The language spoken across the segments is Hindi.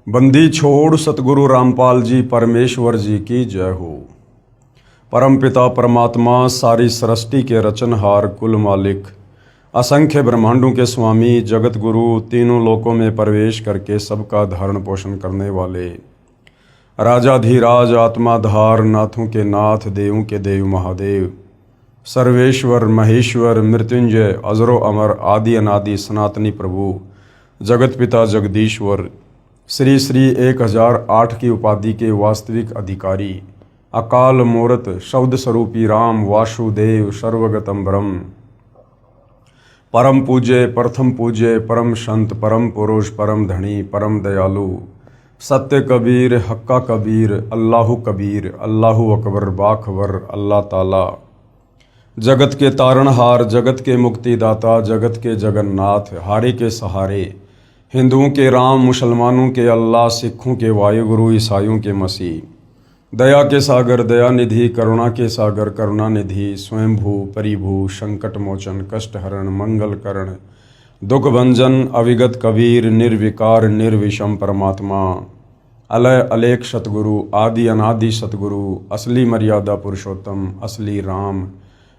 बंदी छोड़ सतगुरु रामपाल जी परमेश्वर जी की जय हो। परमपिता परमात्मा सारी सृष्टि के रचनहार कुल मालिक असंख्य ब्रह्मांडों के स्वामी जगत गुरु तीनों लोकों में प्रवेश करके सबका धारण पोषण करने वाले राजाधीराज आत्माधार नाथों के नाथ देवों के देव महादेव सर्वेश्वर महेश्वर मृत्युंजय अजरो अमर आदि अनादि सनातनी प्रभु जगत पिता जगदीश्वर श्री श्री 1008 की उपाधि के वास्तविक अधिकारी अकाल मूर्त शब्द स्वरूपी राम वासुदेव सर्वगतम ब्रह्म परम पूज्य प्रथम पूज्य परम संत परम पुरुष परम धनी परम दयालु सत्य कबीर हक्का कबीर अल्लाहु कबीर अल्लाहु अकबर बाखबर अल्लाह ताला जगत के तारणहार जगत के मुक्तिदाता जगत के जगन्नाथ हारे के सहारे हिंदुओं के राम मुसलमानों के अल्लाह सिखों के वायुगुरु ईसाइयों के मसीह दया के सागर दया निधि करुणा के सागर करुणा निधि स्वयंभू परिभू संकट मोचन कष्ट हरण मंगल करण दुख भंजन अविगत कबीर निर्विकार निर्विषम परमात्मा अलय अलेख सतगुरु आदि अनादि सतगुरु असली मर्यादा पुरुषोत्तम असली राम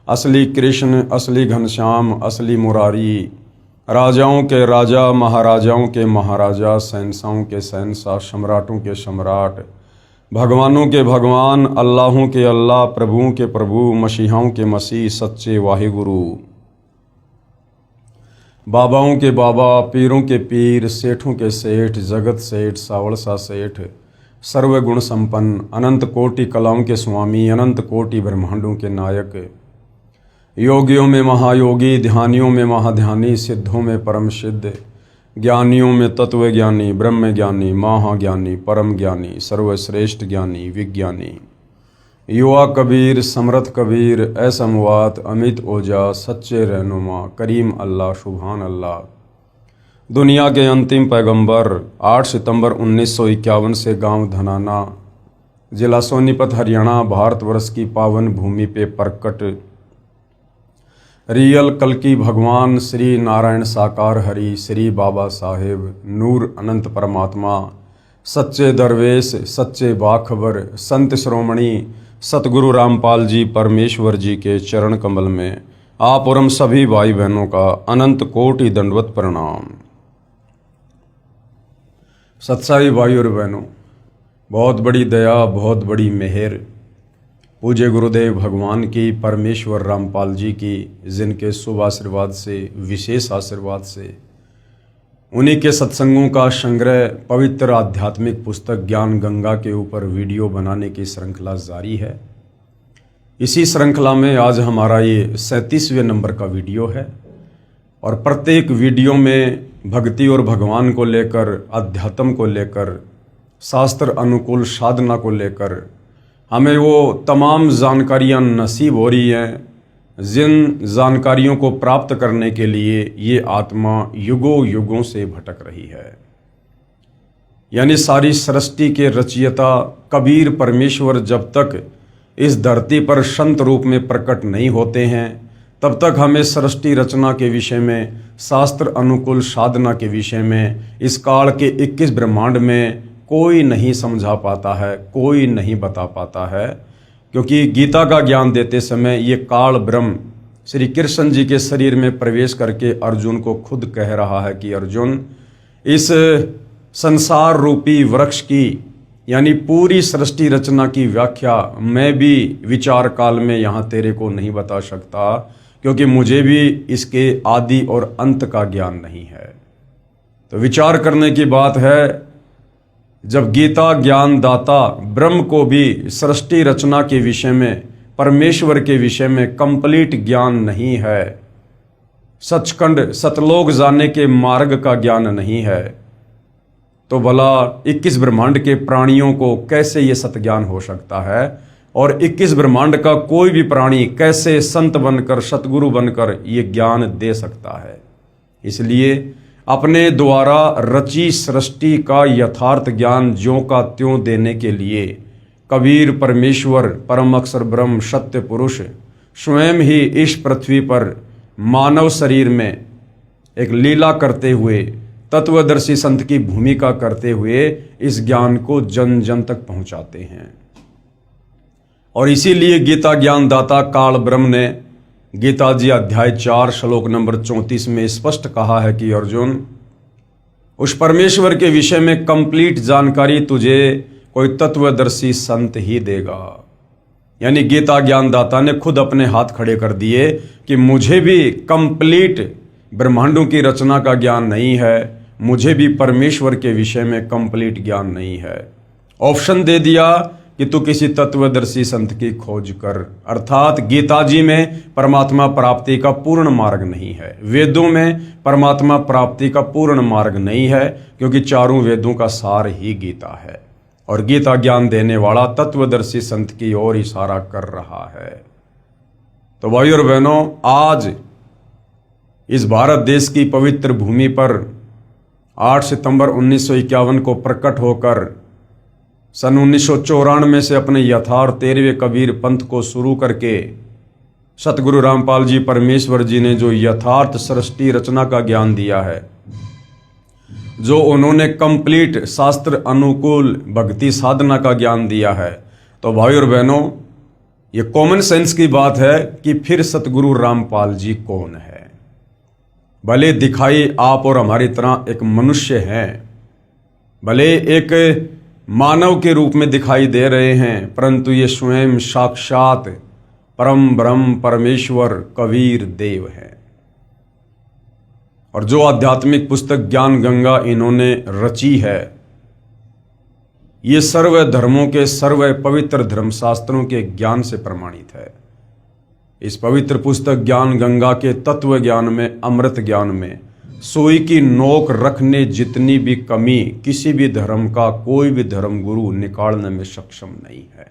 असली कृष्ण असली घनश्याम असली मुरारी राजाओं के राजा महाराजाओं के महाराजा शहंशाहों के शहंशाह सम्राटों के सम्राट भगवानों के भगवान अल्लाहों के अल्लाह प्रभुओं के प्रभु मसीहाओं के मसीह सच्चे वाहिगुरु बाबाओं के बाबा पीरों के पीर सेठों के सेठ जगत सेठ सावड़सा सेठ सर्वगुण संपन्न अनंत कोटि कलाओं के स्वामी अनंत कोटि ब्रह्मांडों के नायक योगियों में महायोगी ध्यानियों में महाध्यानी सिद्धों में परम सिद्ध ज्ञानियों में तत्व ज्ञानी ब्रह्म ज्ञानी महाज्ञानी परम ज्ञानी सर्वश्रेष्ठ ज्ञानी विज्ञानी युवा कबीर समर्थ कबीर असमवात अमित ओजा सच्चे रहनुमा करीम अल्लाह सुभान अल्लाह दुनिया के अंतिम पैगंबर 8 सितंबर 1951 से गांव धनाना जिला सोनीपत हरियाणा भारतवर्ष की पावन भूमि पे प्रकट रियल कल्कि भगवान श्री नारायण साकार हरि श्री बाबा साहेब नूर अनंत परमात्मा सच्चे दरवेश सच्चे बाखबर संत श्रोमणी सतगुरु रामपाल जी परमेश्वर जी के चरण कमल में आप और हम सभी भाई बहनों का अनंत कोटि दंडवत प्रणाम। सत्साई भाई और बहनों, बहुत बड़ी दया बहुत बड़ी मेहर पूज्य गुरुदेव भगवान की परमेश्वर रामपाल जी की जिनके शुभ आशीर्वाद से विशेष आशीर्वाद से उन्हीं के सत्संगों का संग्रह पवित्र आध्यात्मिक पुस्तक ज्ञान गंगा के ऊपर वीडियो बनाने की श्रृंखला जारी है। इसी श्रृंखला में आज हमारा ये 37वें नंबर का वीडियो है और प्रत्येक वीडियो में भक्ति और भगवान को लेकर अध्यात्म को लेकर शास्त्र अनुकूल साधना को लेकर हमें वो तमाम जानकारियां नसीब हो रही हैं जिन जानकारियों को प्राप्त करने के लिए ये आत्मा युगों युगों से भटक रही है। यानी सारी सृष्टि के रचयिता कबीर परमेश्वर जब तक इस धरती पर संत रूप में प्रकट नहीं होते हैं तब तक हमें सृष्टि रचना के विषय में शास्त्र अनुकूल साधना के विषय में इस काल के 21 ब्रह्मांड में कोई नहीं समझा पाता है, कोई नहीं बता पाता है, क्योंकि गीता का ज्ञान देते समय ये काल ब्रह्म श्री कृष्ण जी के शरीर में प्रवेश करके अर्जुन को खुद कह रहा है कि अर्जुन इस संसार रूपी वृक्ष की यानी पूरी सृष्टि रचना की व्याख्या मैं भी विचार काल में यहाँ तेरे को नहीं बता सकता, क्योंकि मुझे भी इसके आदि और अंत का ज्ञान नहीं है। तो विचार करने की बात है, जब गीता ज्ञान दाता ब्रह्म को भी सृष्टि रचना के विषय में परमेश्वर के विषय में कंप्लीट ज्ञान नहीं है, सचखंड सतलोक जाने के मार्ग का ज्ञान नहीं है, तो भला 21 ब्रह्मांड के प्राणियों को कैसे ये सतज्ञान हो सकता है और 21 ब्रह्मांड का कोई भी प्राणी कैसे संत बनकर सतगुरु बनकर ये ज्ञान दे सकता है। इसलिए अपने द्वारा रची सृष्टि का यथार्थ ज्ञान ज्यों का त्यों देने के लिए कबीर परमेश्वर परम अक्षर ब्रह्म सत्य पुरुष स्वयं ही इस पृथ्वी पर मानव शरीर में एक लीला करते हुए तत्वदर्शी संत की भूमिका करते हुए इस ज्ञान को जन जन तक पहुंचाते हैं। और इसीलिए गीता ज्ञानदाता काल ब्रह्म ने गीता जी अध्याय 4 श्लोक नंबर 34 में स्पष्ट कहा है कि अर्जुन, उस परमेश्वर के विषय में कंप्लीट जानकारी तुझे कोई तत्वदर्शी संत ही देगा। यानी गीता ज्ञानदाता ने खुद अपने हाथ खड़े कर दिए कि मुझे भी कंप्लीट ब्रह्मांडों की रचना का ज्ञान नहीं है, मुझे भी परमेश्वर के विषय में कंप्लीट ज्ञान नहीं है। ऑप्शन दे दिया कि तू किसी तत्वदर्शी संत की खोज कर। अर्थात गीता जी में परमात्मा प्राप्ति का पूर्ण मार्ग नहीं है, वेदों में परमात्मा प्राप्ति का पूर्ण मार्ग नहीं है, क्योंकि चारों वेदों का सार ही गीता है और गीता ज्ञान देने वाला तत्वदर्शी संत की ओर इशारा कर रहा है। तो भाइयों और बहनों, आज इस भारत देश की पवित्र भूमि पर 8 सितंबर 1951 को प्रकट होकर सन 1994 से अपने यथार्थ 13वें कबीर पंथ को शुरू करके सतगुरु रामपाल जी परमेश्वर जी ने जो यथार्थ सृष्टि रचना का ज्ञान दिया है, जो उन्होंने कंप्लीट शास्त्र अनुकूल भक्ति साधना का ज्ञान दिया है, तो भाई और बहनों, ये कॉमन सेंस की बात है कि फिर सतगुरु रामपाल जी कौन है। भले दिखाई आप और हमारी तरह एक मनुष्य हैं, भले एक मानव के रूप में दिखाई दे रहे हैं, परंतु ये स्वयं साक्षात परम ब्रह्म परमेश्वर कबीर देव है। और जो आध्यात्मिक पुस्तक ज्ञान गंगा इन्होंने रची है, ये सर्व धर्मों के सर्व पवित्र धर्मशास्त्रों के ज्ञान से प्रमाणित है। इस पवित्र पुस्तक ज्ञान गंगा के तत्व ज्ञान में, अमृत ज्ञान में सुई की नोक रखने जितनी भी कमी किसी भी धर्म का कोई भी धर्म गुरु निकालने में सक्षम नहीं है।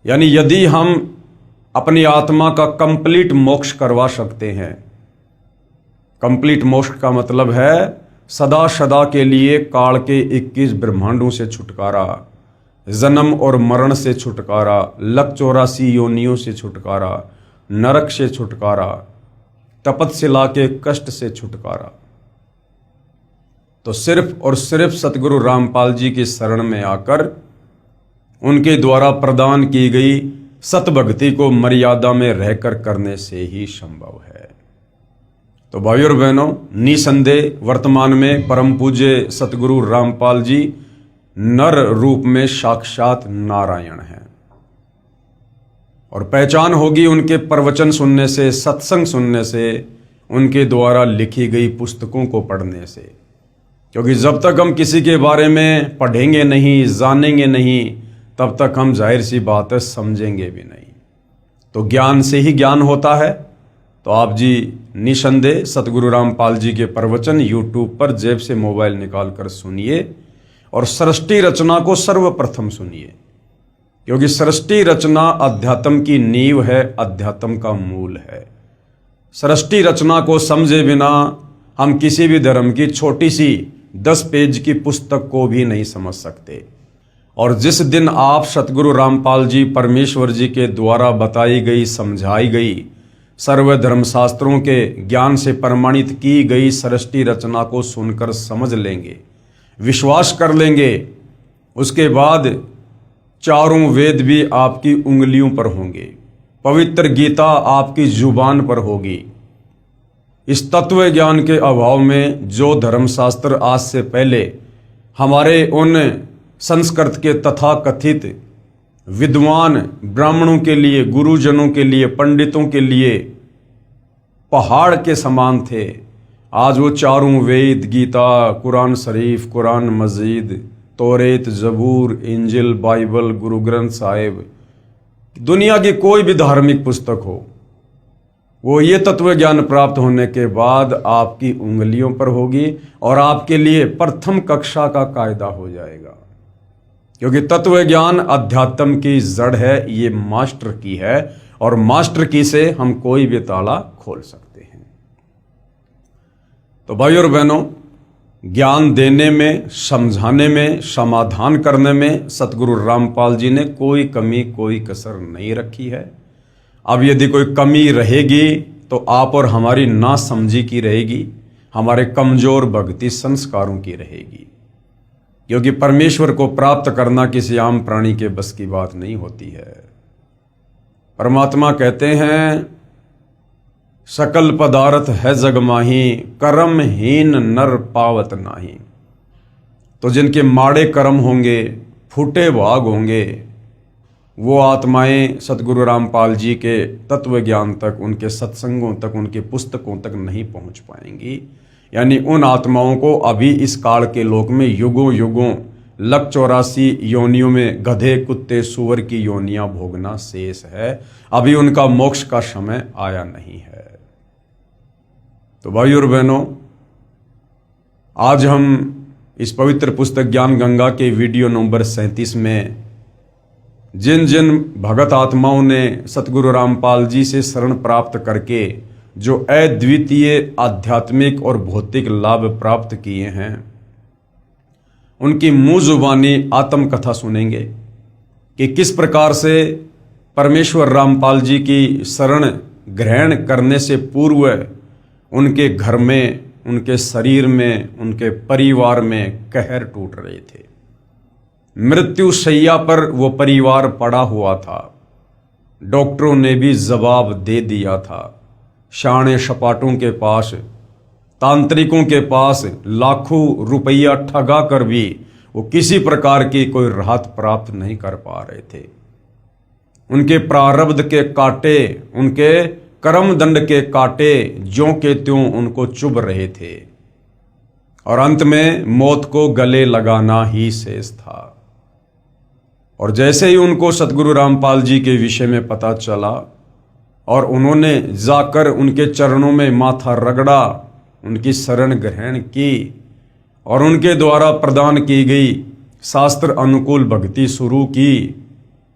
यानी यदि हम अपनी आत्मा का कंप्लीट मोक्ष करवा सकते हैं, कंप्लीट मोक्ष का मतलब है सदा सदा के लिए काल के 21 ब्रह्मांडों से छुटकारा, जन्म और मरण से छुटकारा, लक 84 योनियों से छुटकारा, नरक से छुटकारा, तपस्या के कष्ट से छुटकारा। तो सिर्फ और सिर्फ सतगुरु रामपाल जी की शरण में आकर उनके द्वारा प्रदान की गई सतभक्ति को मर्यादा में रहकर करने से ही संभव है। तो भाई और बहनों, निसंदेह वर्तमान में परम पूज्य सतगुरु रामपाल जी नर रूप में साक्षात नारायण हैं और पहचान होगी उनके प्रवचन सुनने से, सत्संग सुनने से, उनके द्वारा लिखी गई पुस्तकों को पढ़ने से। क्योंकि जब तक हम किसी के बारे में पढ़ेंगे नहीं, जानेंगे नहीं, तब तक हम जाहिर सी बात है समझेंगे भी नहीं। तो ज्ञान से ही ज्ञान होता है। तो आप जी निसंदेह सतगुरु रामपाल जी के प्रवचन यूट्यूब पर जेब से मोबाइल निकाल कर सुनिए और सृष्टि रचना को सर्वप्रथम सुनिए, क्योंकि सृष्टि रचना अध्यात्म की नींव है, अध्यात्म का मूल है। सृष्टि रचना को समझे बिना हम किसी भी धर्म की छोटी सी 10 पेज की पुस्तक को भी नहीं समझ सकते। और जिस दिन आप सतगुरु रामपाल जी परमेश्वर जी के द्वारा बताई गई, समझाई गई, सर्वधर्म शास्त्रों के ज्ञान से प्रमाणित की गई सृष्टि रचना को सुनकर समझ लेंगे, विश्वास कर लेंगे, उसके बाद चारों वेद भी आपकी उंगलियों पर होंगे, पवित्र गीता आपकी जुबान पर होगी। इस तत्व ज्ञान के अभाव में जो धर्मशास्त्र आज से पहले हमारे उन संस्कृत के तथाकथित विद्वान ब्राह्मणों के लिए, गुरुजनों के लिए, पंडितों के लिए पहाड़ के समान थे, आज वो चारों वेद, गीता, कुरान शरीफ, कुरान मजीद, तौरेत, जबूर, इंजिल, बाइबल, गुरु ग्रंथ साहिब, दुनिया की कोई भी धार्मिक पुस्तक हो, वो ये तत्व ज्ञान प्राप्त होने के बाद आपकी उंगलियों पर होगी और आपके लिए प्रथम कक्षा का कायदा हो जाएगा। क्योंकि तत्व ज्ञान अध्यात्म की जड़ है, ये मास्टर की है और मास्टर की से हम कोई भी ताला खोल सकते हैं। तो भाई और बहनों, ज्ञान देने में, समझाने में, समाधान करने में सतगुरु रामपाल जी ने कोई कमी, कोई कसर नहीं रखी है। अब यदि कोई कमी रहेगी तो आप और हमारी नासमझी की रहेगी, हमारे कमजोर भक्ति संस्कारों की रहेगी, क्योंकि परमेश्वर को प्राप्त करना किसी आम प्राणी के बस की बात नहीं होती है। परमात्मा कहते हैं, सकल पदार्थ है जग माही, कर्महीन नर पावत नाही। तो जिनके माड़े कर्म होंगे, फूटे भाग होंगे, वो आत्माएं सतगुरु रामपाल जी के तत्व ज्ञान तक, उनके सत्संगों तक, उनके पुस्तकों तक नहीं पहुंच पाएंगी। यानी उन आत्माओं को अभी इस काल के लोक में युगों युगों 184 योनियों में गधे, कुत्ते, सुअर की योनियां भोगना शेष है। अभी उनका मोक्ष का समय आया नहीं है। तो भाई और बहनों, आज हम इस पवित्र पुस्तक ज्ञान गंगा के वीडियो नंबर 37 में जिन जिन भगत आत्माओं ने सतगुरु रामपाल जी से शरण प्राप्त करके जो अद्वितीय आध्यात्मिक और भौतिक लाभ प्राप्त किए हैं, उनकी मुंह जुबानी आत्म कथा सुनेंगे कि किस प्रकार से परमेश्वर रामपाल जी की शरण ग्रहण करने से पूर्व उनके घर में, उनके शरीर में, उनके परिवार में कहर टूट रहे थे। मृत्यु शैया पर वो परिवार पड़ा हुआ था। डॉक्टरों ने भी जवाब दे दिया था। शाणे सपाटों के पास, तांत्रिकों के पास लाखों रुपया ठगा कर भी वो किसी प्रकार की कोई राहत प्राप्त नहीं कर पा रहे थे। उनके प्रारब्ध के कांटे, उनके कर्म दंड के कांटे ज्यों के त्यों उनको चुभ रहे थे और अंत में मौत को गले लगाना ही शेष था। और जैसे ही उनको सतगुरु रामपाल जी के विषय में पता चला और उन्होंने जाकर उनके चरणों में माथा रगड़ा, उनकी शरण ग्रहण की और उनके द्वारा प्रदान की गई शास्त्र अनुकूल भक्ति शुरू की,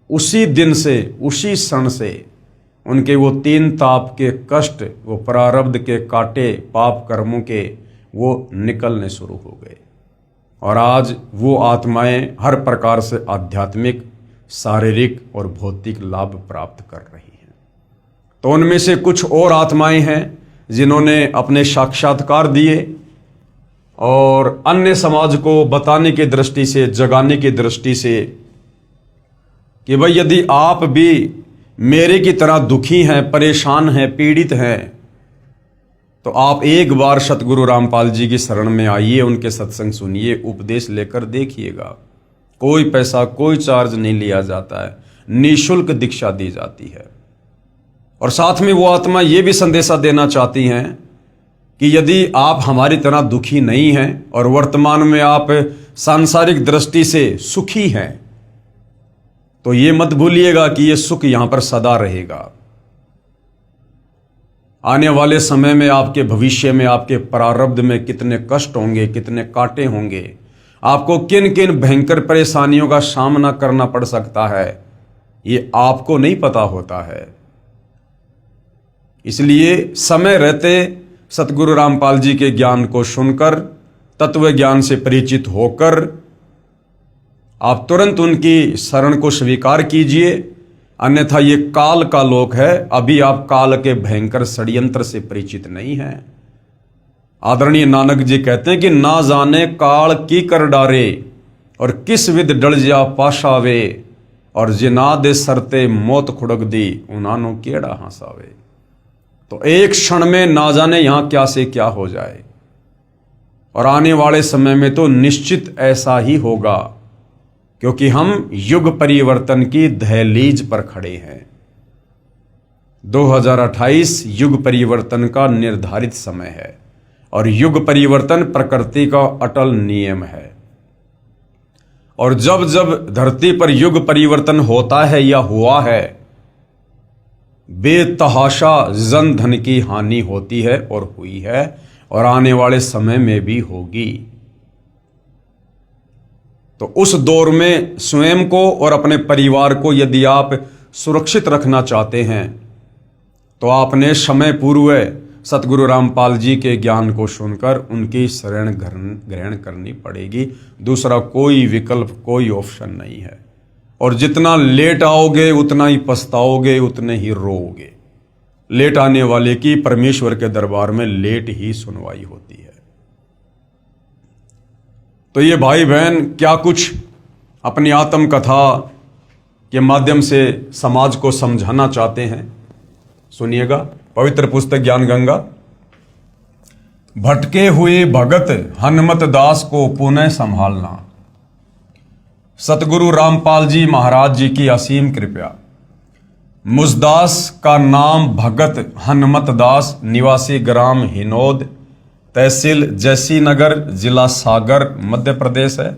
उसी दिन से, उसी क्षण से उनके वो 3 ताप के कष्ट, वो प्रारब्ध के कांटे, पाप कर्मों के, वो निकलने शुरू हो गए और आज वो आत्माएं हर प्रकार से आध्यात्मिक, शारीरिक और भौतिक लाभ प्राप्त कर रही हैं। तो उनमें से कुछ और आत्माएं हैं जिन्होंने अपने साक्षात्कार दिए और अन्य समाज को बताने की दृष्टि से, जगाने की दृष्टि से कि भाई यदि आप भी मेरे की तरह दुखी हैं, परेशान हैं, पीड़ित हैं, तो आप एक बार सतगुरु रामपाल जी की शरण में आइए, उनके सत्संग सुनिए, उपदेश लेकर देखिएगा। कोई पैसा, कोई चार्ज नहीं लिया जाता है, निःशुल्क दीक्षा दी जाती है। और साथ में वो आत्मा ये भी संदेशा देना चाहती हैं कि यदि आप हमारी तरह दुखी नहीं हैं और वर्तमान में आप सांसारिक दृष्टि से सुखी हैं, तो ये मत भूलिएगा कि ये सुख यहां पर सदा रहेगा। आने वाले समय में, आपके भविष्य में, आपके प्रारब्ध में कितने कष्ट होंगे, कितने कांटे होंगे, आपको किन किन भयंकर परेशानियों का सामना करना पड़ सकता है, ये आपको नहीं पता होता है। इसलिए समय रहते सतगुरु रामपाल जी के ज्ञान को सुनकर, तत्व ज्ञान से परिचित होकर आप तुरंत उनकी शरण को स्वीकार कीजिए, अन्यथा ये काल का लोक है। अभी आप काल के भयंकर षड्यंत्र से परिचित नहीं हैं। आदरणीय नानक जी कहते हैं कि ना जाने काल की कर डारे और किस विद डल जा पाशावे, और जिना दे सरते मौत खुड़क दी उनानो केड़ा हंसावे। तो एक क्षण में ना जाने यहां क्या से क्या हो जाए, और आने वाले समय में तो निश्चित ऐसा ही होगा, क्योंकि हम युग परिवर्तन की दहलीज पर खड़े हैं। 2028 युग परिवर्तन का निर्धारित समय है और युग परिवर्तन प्रकृति का अटल नियम है। और जब जब धरती पर युग परिवर्तन होता है या हुआ है, बेतहाशा जन धन की हानि होती है और हुई है और आने वाले समय में भी होगी। तो उस दौर में स्वयं को और अपने परिवार को यदि आप सुरक्षित रखना चाहते हैं, तो आपने समय पूर्व सतगुरु रामपाल जी के ज्ञान को सुनकर उनकी शरण ग्रहण करनी पड़ेगी। दूसरा कोई विकल्प, कोई ऑप्शन नहीं है। और जितना लेट आओगे उतना ही पछताओगे, उतने ही रोओगे। लेट आने वाले की परमेश्वर के दरबार में लेट ही सुनवाई होती है। तो ये भाई बहन क्या कुछ अपनी आत्मकथा के माध्यम से समाज को समझाना चाहते हैं, सुनिएगा। पवित्र पुस्तक ज्ञान गंगा। भटके हुए भगत हनुमत दास को पुनः संभालना। सतगुरु रामपाल जी महाराज जी की असीम कृपा। मुझदास का नाम भगत हनुमत दास, निवासी ग्राम हिनोद, तहसील जैसी नगर, जिला सागर, मध्य प्रदेश है।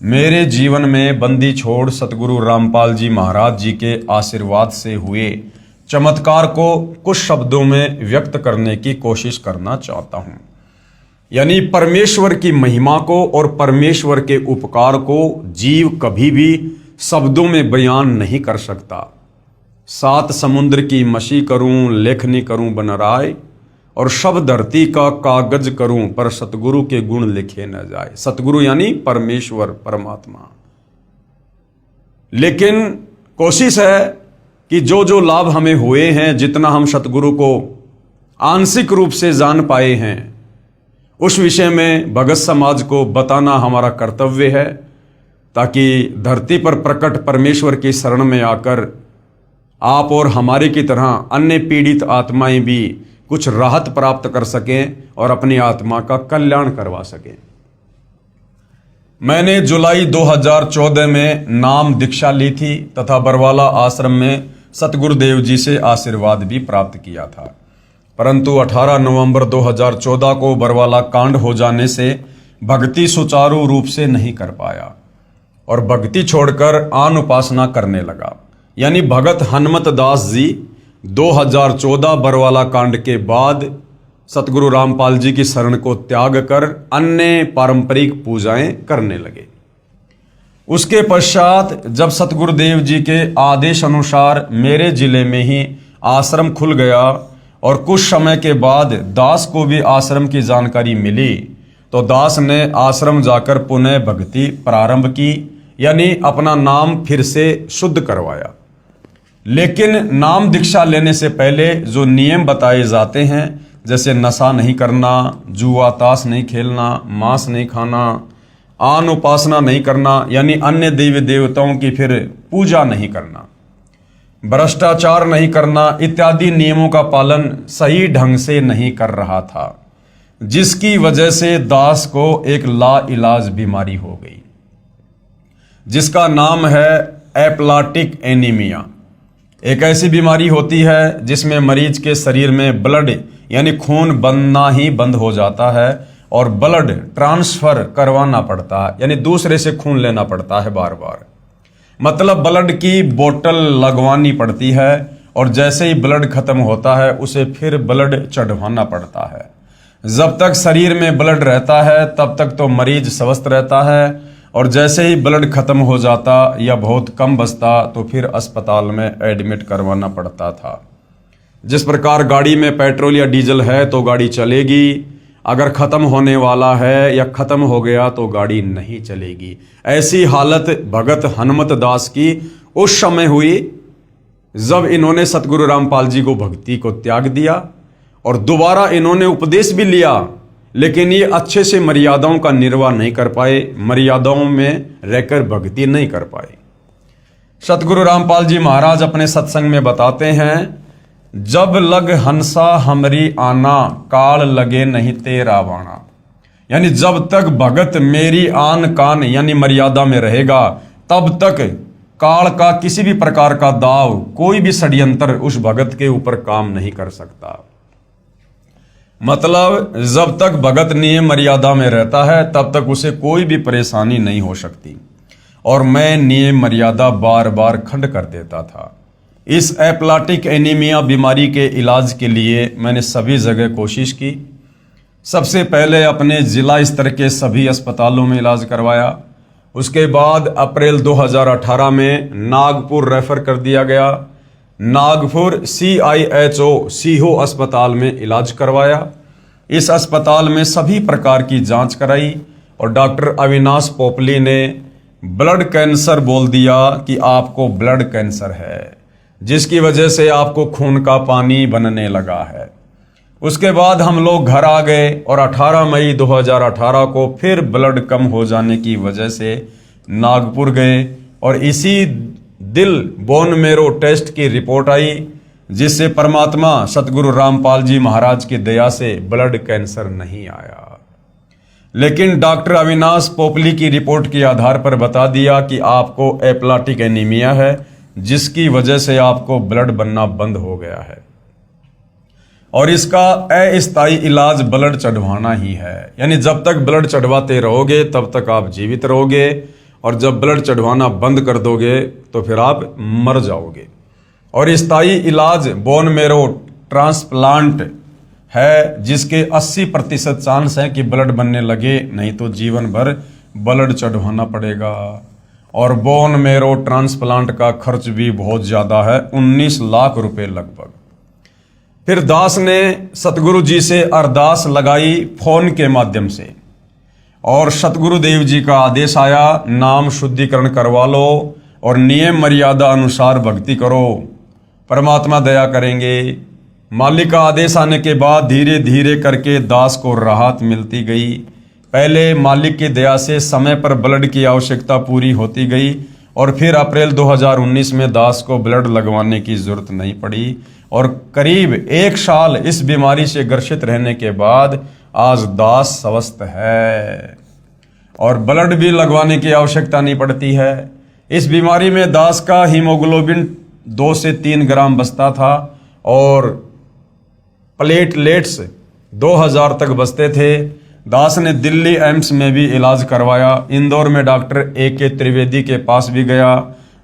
मेरे जीवन में बंदी छोड़ सतगुरु रामपाल जी महाराज जी के आशीर्वाद से हुए चमत्कार को कुछ शब्दों में व्यक्त करने की कोशिश करना चाहता हूं। यानी परमेश्वर की महिमा को और परमेश्वर के उपकार को जीव कभी भी शब्दों में बयान नहीं कर सकता। सात समुद्र की मशी करूं, लेखनी करूं बन राय, और शब्द धरती का कागज करूं, पर सतगुरु के गुण लिखे न जाए। सतगुरु यानी परमेश्वर, परमात्मा। लेकिन कोशिश है कि जो जो लाभ हमें हुए हैं, जितना हम सतगुरु को आंशिक रूप से जान पाए हैं, उस विषय में भगत समाज को बताना हमारा कर्तव्य है, ताकि धरती पर प्रकट परमेश्वर की शरण में आकर आप और हमारे की तरह अन्य पीड़ित आत्माएं भी कुछ राहत प्राप्त कर सकें और अपनी आत्मा का कल्याण करवा सकें। मैंने जुलाई 2014 में नाम दीक्षा ली थी तथा बरवाला आश्रम में सतगुरुदेव जी से आशीर्वाद भी प्राप्त किया था। परंतु 18 नवंबर 2014 को बरवाला कांड हो जाने से भक्ति सुचारू रूप से नहीं कर पाया और भक्ति छोड़कर आन उपासना करने लगा। यानी भगत हनुमत दास जी 2014 बरवाला कांड के बाद सतगुरु रामपाल जी की शरण को त्याग कर अन्य पारंपरिक पूजाएं करने लगे। उसके पश्चात जब सतगुरुदेव जी के आदेश अनुसार मेरे जिले में ही आश्रम खुल गया और कुछ समय के बाद दास को भी आश्रम की जानकारी मिली, तो दास ने आश्रम जाकर पुनः भक्ति प्रारंभ की, यानी अपना नाम फिर से शुद्ध करवाया। लेकिन नाम दीक्षा लेने से पहले जो नियम बताए जाते हैं, जैसे नशा नहीं करना, जुआ ताश नहीं खेलना, मांस नहीं खाना, आन उपासना नहीं करना, यानी अन्य देवी देवताओं की फिर पूजा नहीं करना, भ्रष्टाचार नहीं करना इत्यादि नियमों का पालन सही ढंग से नहीं कर रहा था, जिसकी वजह से दास को एक लाइलाज बीमारी हो गई, जिसका नाम है एप्लाटिक एनीमिया। एक ऐसी बीमारी होती है जिसमें मरीज के शरीर में ब्लड यानी खून बनना ही बंद हो जाता है और ब्लड ट्रांसफर करवाना पड़ता है, यानी दूसरे से खून लेना पड़ता है बार बार। मतलब ब्लड की बोतल लगवानी पड़ती है और जैसे ही ब्लड खत्म होता है उसे फिर ब्लड चढ़वाना पड़ता है। जब तक शरीर में ब्लड रहता है तब तक तो मरीज स्वस्थ रहता है, और जैसे ही ब्लड खत्म हो जाता या बहुत कम बचता तो फिर अस्पताल में एडमिट करवाना पड़ता था। जिस प्रकार गाड़ी में पेट्रोल या डीजल है तो गाड़ी चलेगी, अगर खत्म होने वाला है या खत्म हो गया तो गाड़ी नहीं चलेगी। ऐसी हालत भगत हनुमत दास की उस समय हुई जब इन्होंने सतगुरु रामपाल जी को भक्ति को त्याग दिया और दोबारा इन्होंने उपदेश भी लिया, लेकिन ये अच्छे से मर्यादाओं का निर्वाह नहीं कर पाए, मर्यादाओं में रहकर भक्ति नहीं कर पाए। सतगुरु रामपाल जी महाराज अपने सत्संग में बताते हैं, जब लग हंसा हमरी आना, काल लगे नहीं तेरा वाणा। यानी जब तक भगत मेरी आन कान यानी मर्यादा में रहेगा, तब तक काल का किसी भी प्रकार का दाव, कोई भी षड्यंत्र उस भगत के ऊपर काम नहीं कर सकता। मतलब जब तक भगत नियम मर्यादा में रहता है तब तक उसे कोई भी परेशानी नहीं हो सकती, और मैं नियम मर्यादा बार बार खंड कर देता था। इस एप्लाटिक एनीमिया बीमारी के इलाज के लिए मैंने सभी जगह कोशिश की। सबसे पहले अपने जिला स्तर के सभी अस्पतालों में इलाज करवाया। उसके बाद अप्रैल 2018 में नागपुर रेफर कर दिया गया। नागपुर CIHO अस्पताल में इलाज करवाया। इस अस्पताल में सभी प्रकार की जांच कराई और डॉक्टर अविनाश पोपली ने ब्लड कैंसर बोल दिया कि आपको ब्लड कैंसर है, जिसकी वजह से आपको खून का पानी बनने लगा है। उसके बाद हम लोग घर आ गए और 18 मई 2018 को फिर ब्लड कम हो जाने की वजह से नागपुर गए और इसी दिल बोन मेरो टेस्ट की रिपोर्ट आई, जिससे परमात्मा सतगुरु रामपाल जी महाराज की दया से ब्लड कैंसर नहीं आया। लेकिन डॉक्टर अविनाश पोपली की रिपोर्ट के आधार पर बता दिया कि आपको एप्लाटिक एनीमिया है, जिसकी वजह से आपको ब्लड बनना बंद हो गया है और इसका अस्थायी इलाज ब्लड चढ़वाना ही है। यानी जब तक ब्लड चढ़वाते रहोगे तब तक आप जीवित रहोगे और जब ब्लड चढ़वाना बंद कर दोगे तो फिर आप मर जाओगे। और स्थायी इलाज बोन मेरो ट्रांसप्लांट है, जिसके 80% चांस है कि ब्लड बनने लगे, नहीं तो जीवन भर ब्लड चढ़वाना पड़ेगा। और बोन मेरो ट्रांसप्लांट का खर्च भी बहुत ज़्यादा है, 19 लाख रुपए लगभग। फिर दास ने सतगुरु जी से अरदास लगाई फोन के माध्यम से और सतगुरु देव जी का आदेश आया, नाम शुद्धिकरण करवा लो और नियम मर्यादा अनुसार भक्ति करो, परमात्मा दया करेंगे। मालिक का आदेश आने के बाद धीरे धीरे करके दास को राहत मिलती गई। पहले मालिक की दया से समय पर ब्लड की आवश्यकता पूरी होती गई और फिर अप्रैल 2019 में दास को ब्लड लगवाने की जरूरत नहीं पड़ी और करीब 1 साल इस बीमारी से ग्रसित रहने के बाद आज दास स्वस्थ है और ब्लड भी लगवाने की आवश्यकता नहीं पड़ती है। इस बीमारी में दास का हीमोग्लोबिन 2 से 3 ग्राम बचता था और प्लेटलेट्स 2000 तक बचते थे। दास ने दिल्ली एम्स में भी इलाज करवाया, इंदौर में डॉक्टर AK त्रिवेदी के पास भी गया,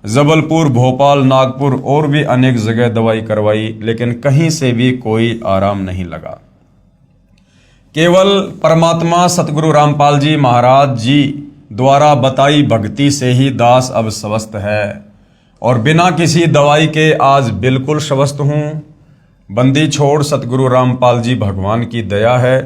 जबलपुर, भोपाल, नागपुर और भी अनेक जगह दवाई करवाई, लेकिन कहीं से भी कोई आराम नहीं लगा। केवल परमात्मा सतगुरु रामपाल जी महाराज जी द्वारा बताई भक्ति से ही दास अब स्वस्थ है और बिना किसी दवाई के आज बिल्कुल स्वस्थ हूँ। बंदी छोड़ सतगुरु रामपाल जी भगवान की दया है।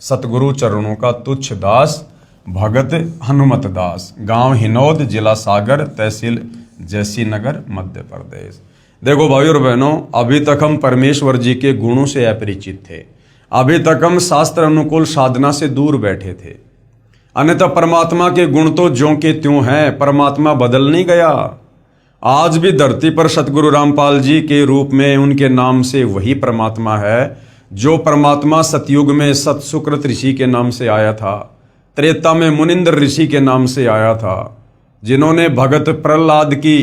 सतगुरु चरणों का तुच्छ दास भगत हनुमत दास, गांव हिनौद, जिला सागर, तहसील जैसी नगर, मध्य प्रदेश। देखो भाई और बहनों, अभी तक हम परमेश्वर जी के गुणों से अपरिचित थे, अभी तक हम शास्त्र अनुकूल साधना से दूर बैठे थे। अन्यथा परमात्मा के गुण तो ज्यों के त्यों हैं, परमात्मा बदल नहीं गया। आज भी धरती पर सतगुरु रामपाल जी के रूप में उनके नाम से वही परमात्मा है जो परमात्मा सतयुग में सतसुकृत ऋषि के नाम से आया था, त्रेता में मुनिंद्र ऋषि के नाम से आया था, जिन्होंने भगत प्रहलाद की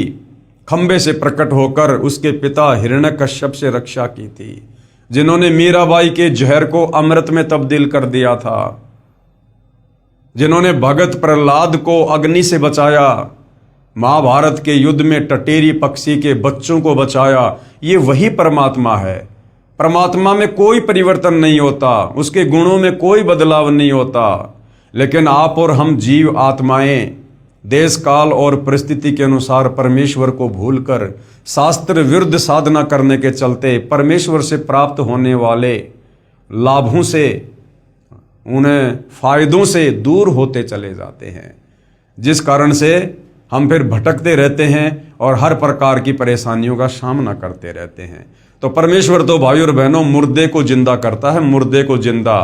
खंबे से प्रकट होकर उसके पिता हिरण्यकश्यप से रक्षा की थी, जिन्होंने मीराबाई के जहर को अमृत में तब्दील कर दिया था, जिन्होंने भगत प्रहलाद को अग्नि से बचाया, महाभारत के युद्ध में टटेरी पक्षी के बच्चों को बचाया, ये वही परमात्मा है। परमात्मा में कोई परिवर्तन नहीं होता, उसके गुणों में कोई बदलाव नहीं होता। लेकिन आप और हम जीव आत्माएं देश काल और परिस्थिति के अनुसार परमेश्वर को भूलकर शास्त्र विरुद्ध साधना करने के चलते परमेश्वर से प्राप्त होने वाले लाभों से, उन्हें फायदों से दूर होते चले जाते हैं, जिस कारण से हम फिर भटकते रहते हैं और हर प्रकार की परेशानियों का सामना करते रहते हैं। तो परमेश्वर तो भाई और बहनों मुर्दे को जिंदा करता है, मुर्दे को जिंदा,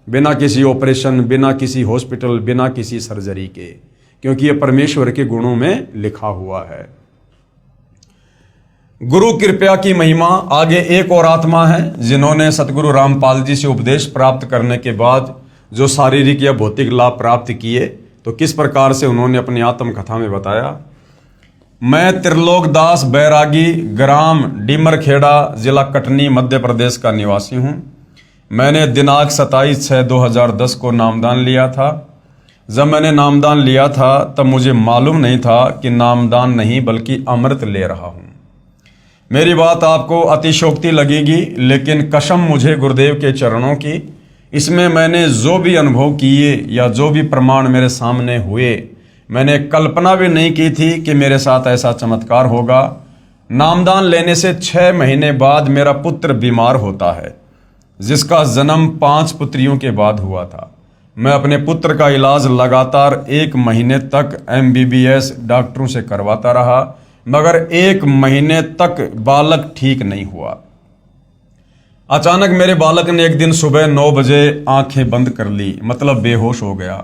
बिना किसी ऑपरेशन, बिना किसी हॉस्पिटल, बिना किसी सर्जरी के, क्योंकि ये परमेश्वर के गुणों में लिखा हुआ है। गुरु कृपा की महिमा। आगे एक और आत्मा है जिन्होंने सतगुरु रामपाल जी से उपदेश प्राप्त करने के बाद जो शारीरिक या भौतिक लाभ प्राप्त किए, तो किस प्रकार से उन्होंने अपनी आत्मकथा में बताया। मैं त्रिलोकदास बैरागी, ग्राम डीमरखेड़ा, जिला कटनी, मध्य प्रदेश का निवासी हूँ। मैंने दिनांक 27/6/2010 को नामदान लिया था। जब मैंने नामदान लिया था तब मुझे मालूम नहीं था कि नामदान नहीं बल्कि अमृत ले रहा हूँ। मेरी बात आपको अतिशयोक्ति लगेगी, लेकिन कसम मुझे गुरुदेव के चरणों की, इसमें मैंने जो भी अनुभव किए या जो भी प्रमाण मेरे सामने हुए, मैंने कल्पना भी नहीं की थी कि मेरे साथ ऐसा चमत्कार होगा। नामदान लेने से 6 महीने बाद मेरा पुत्र बीमार होता है, जिसका जन्म 5 पुत्रियों के बाद हुआ था। मैं अपने पुत्र का इलाज लगातार 1 महीने तक MBBS डॉक्टरों से करवाता रहा, मगर 1 महीने तक बालक ठीक नहीं हुआ। अचानक मेरे बालक ने एक दिन सुबह 9 बजे आंखें बंद कर ली, मतलब बेहोश हो गया।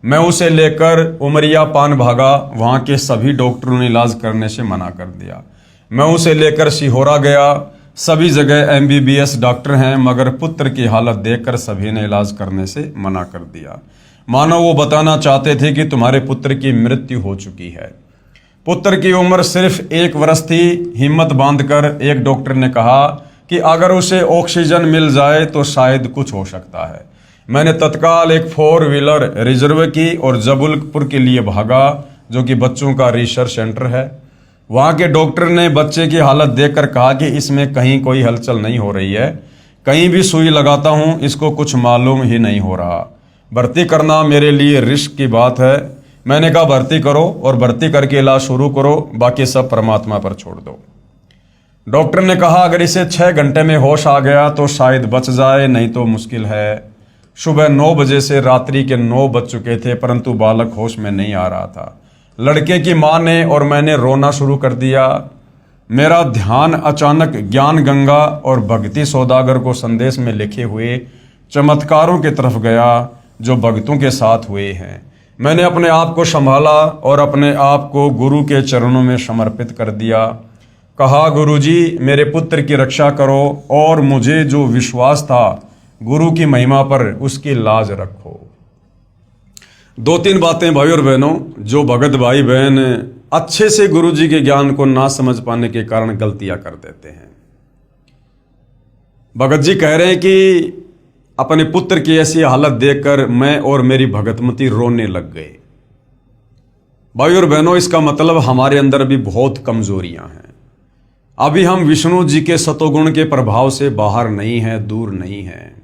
मैं उसे लेकर उमरिया पान भागा। वहां के सभी डॉक्टरों ने इलाज करने से मना कर दिया। मैं उसे लेकर सिहोरा गया। सभी जगह MBBS डॉक्टर हैं, मगर पुत्र की हालत देखकर सभी ने इलाज करने से मना कर दिया। मानो वो बताना चाहते थे कि तुम्हारे पुत्र की मृत्यु हो चुकी है। पुत्र की उम्र सिर्फ 1 वर्ष थी। हिम्मत बांधकर एक डॉक्टर ने कहा कि अगर उसे ऑक्सीजन मिल जाए तो शायद कुछ हो सकता है। मैंने तत्काल एक 4 व्हीलर रिजर्व की और जबलपुर के लिए भागा, जो कि बच्चों का रिसर्च सेंटर है। वहाँ के डॉक्टर ने बच्चे की हालत देखकर कहा कि इसमें कहीं कोई हलचल नहीं हो रही है। कहीं भी सुई लगाता हूँ इसको कुछ मालूम ही नहीं हो रहा। भर्ती करना मेरे लिए रिस्क की बात है। मैंने कहा भर्ती करो और भर्ती करके इलाज शुरू करो, बाकी सब परमात्मा पर छोड़ दो। डॉक्टर ने कहा अगर इसे 6 घंटे में होश आ गया तो शायद बच जाए, नहीं तो मुश्किल है। सुबह 9 बजे से रात्रि के 9 बज चुके थे, परंतु बालक होश में नहीं आ रहा था। लड़के की माँ ने और मैंने रोना शुरू कर दिया। मेरा ध्यान अचानक ज्ञान गंगा और भक्ति सौदागर को संदेश में लिखे हुए चमत्कारों की तरफ गया जो भक्तों के साथ हुए हैं। मैंने अपने आप को संभाला और अपने आप को गुरु के चरणों में समर्पित कर दिया। कहा गुरुजी मेरे पुत्र की रक्षा करो और मुझे जो विश्वास था गुरु की महिमा पर उसकी लाज रखो। 2-3 बातें भाई और बहनों, जो भगत भाई बहन अच्छे से गुरु जी के ज्ञान को ना समझ पाने के कारण गलतियां कर देते हैं। भगत जी कह रहे हैं कि अपने पुत्र की ऐसी हालत देखकर मैं और मेरी भगतमती रोने लग गए। भाई और बहनों, इसका मतलब हमारे अंदर भी बहुत कमजोरियां हैं। अभी हम विष्णु जी के सतोगुण के प्रभाव से बाहर नहीं हैं, दूर नहीं हैं।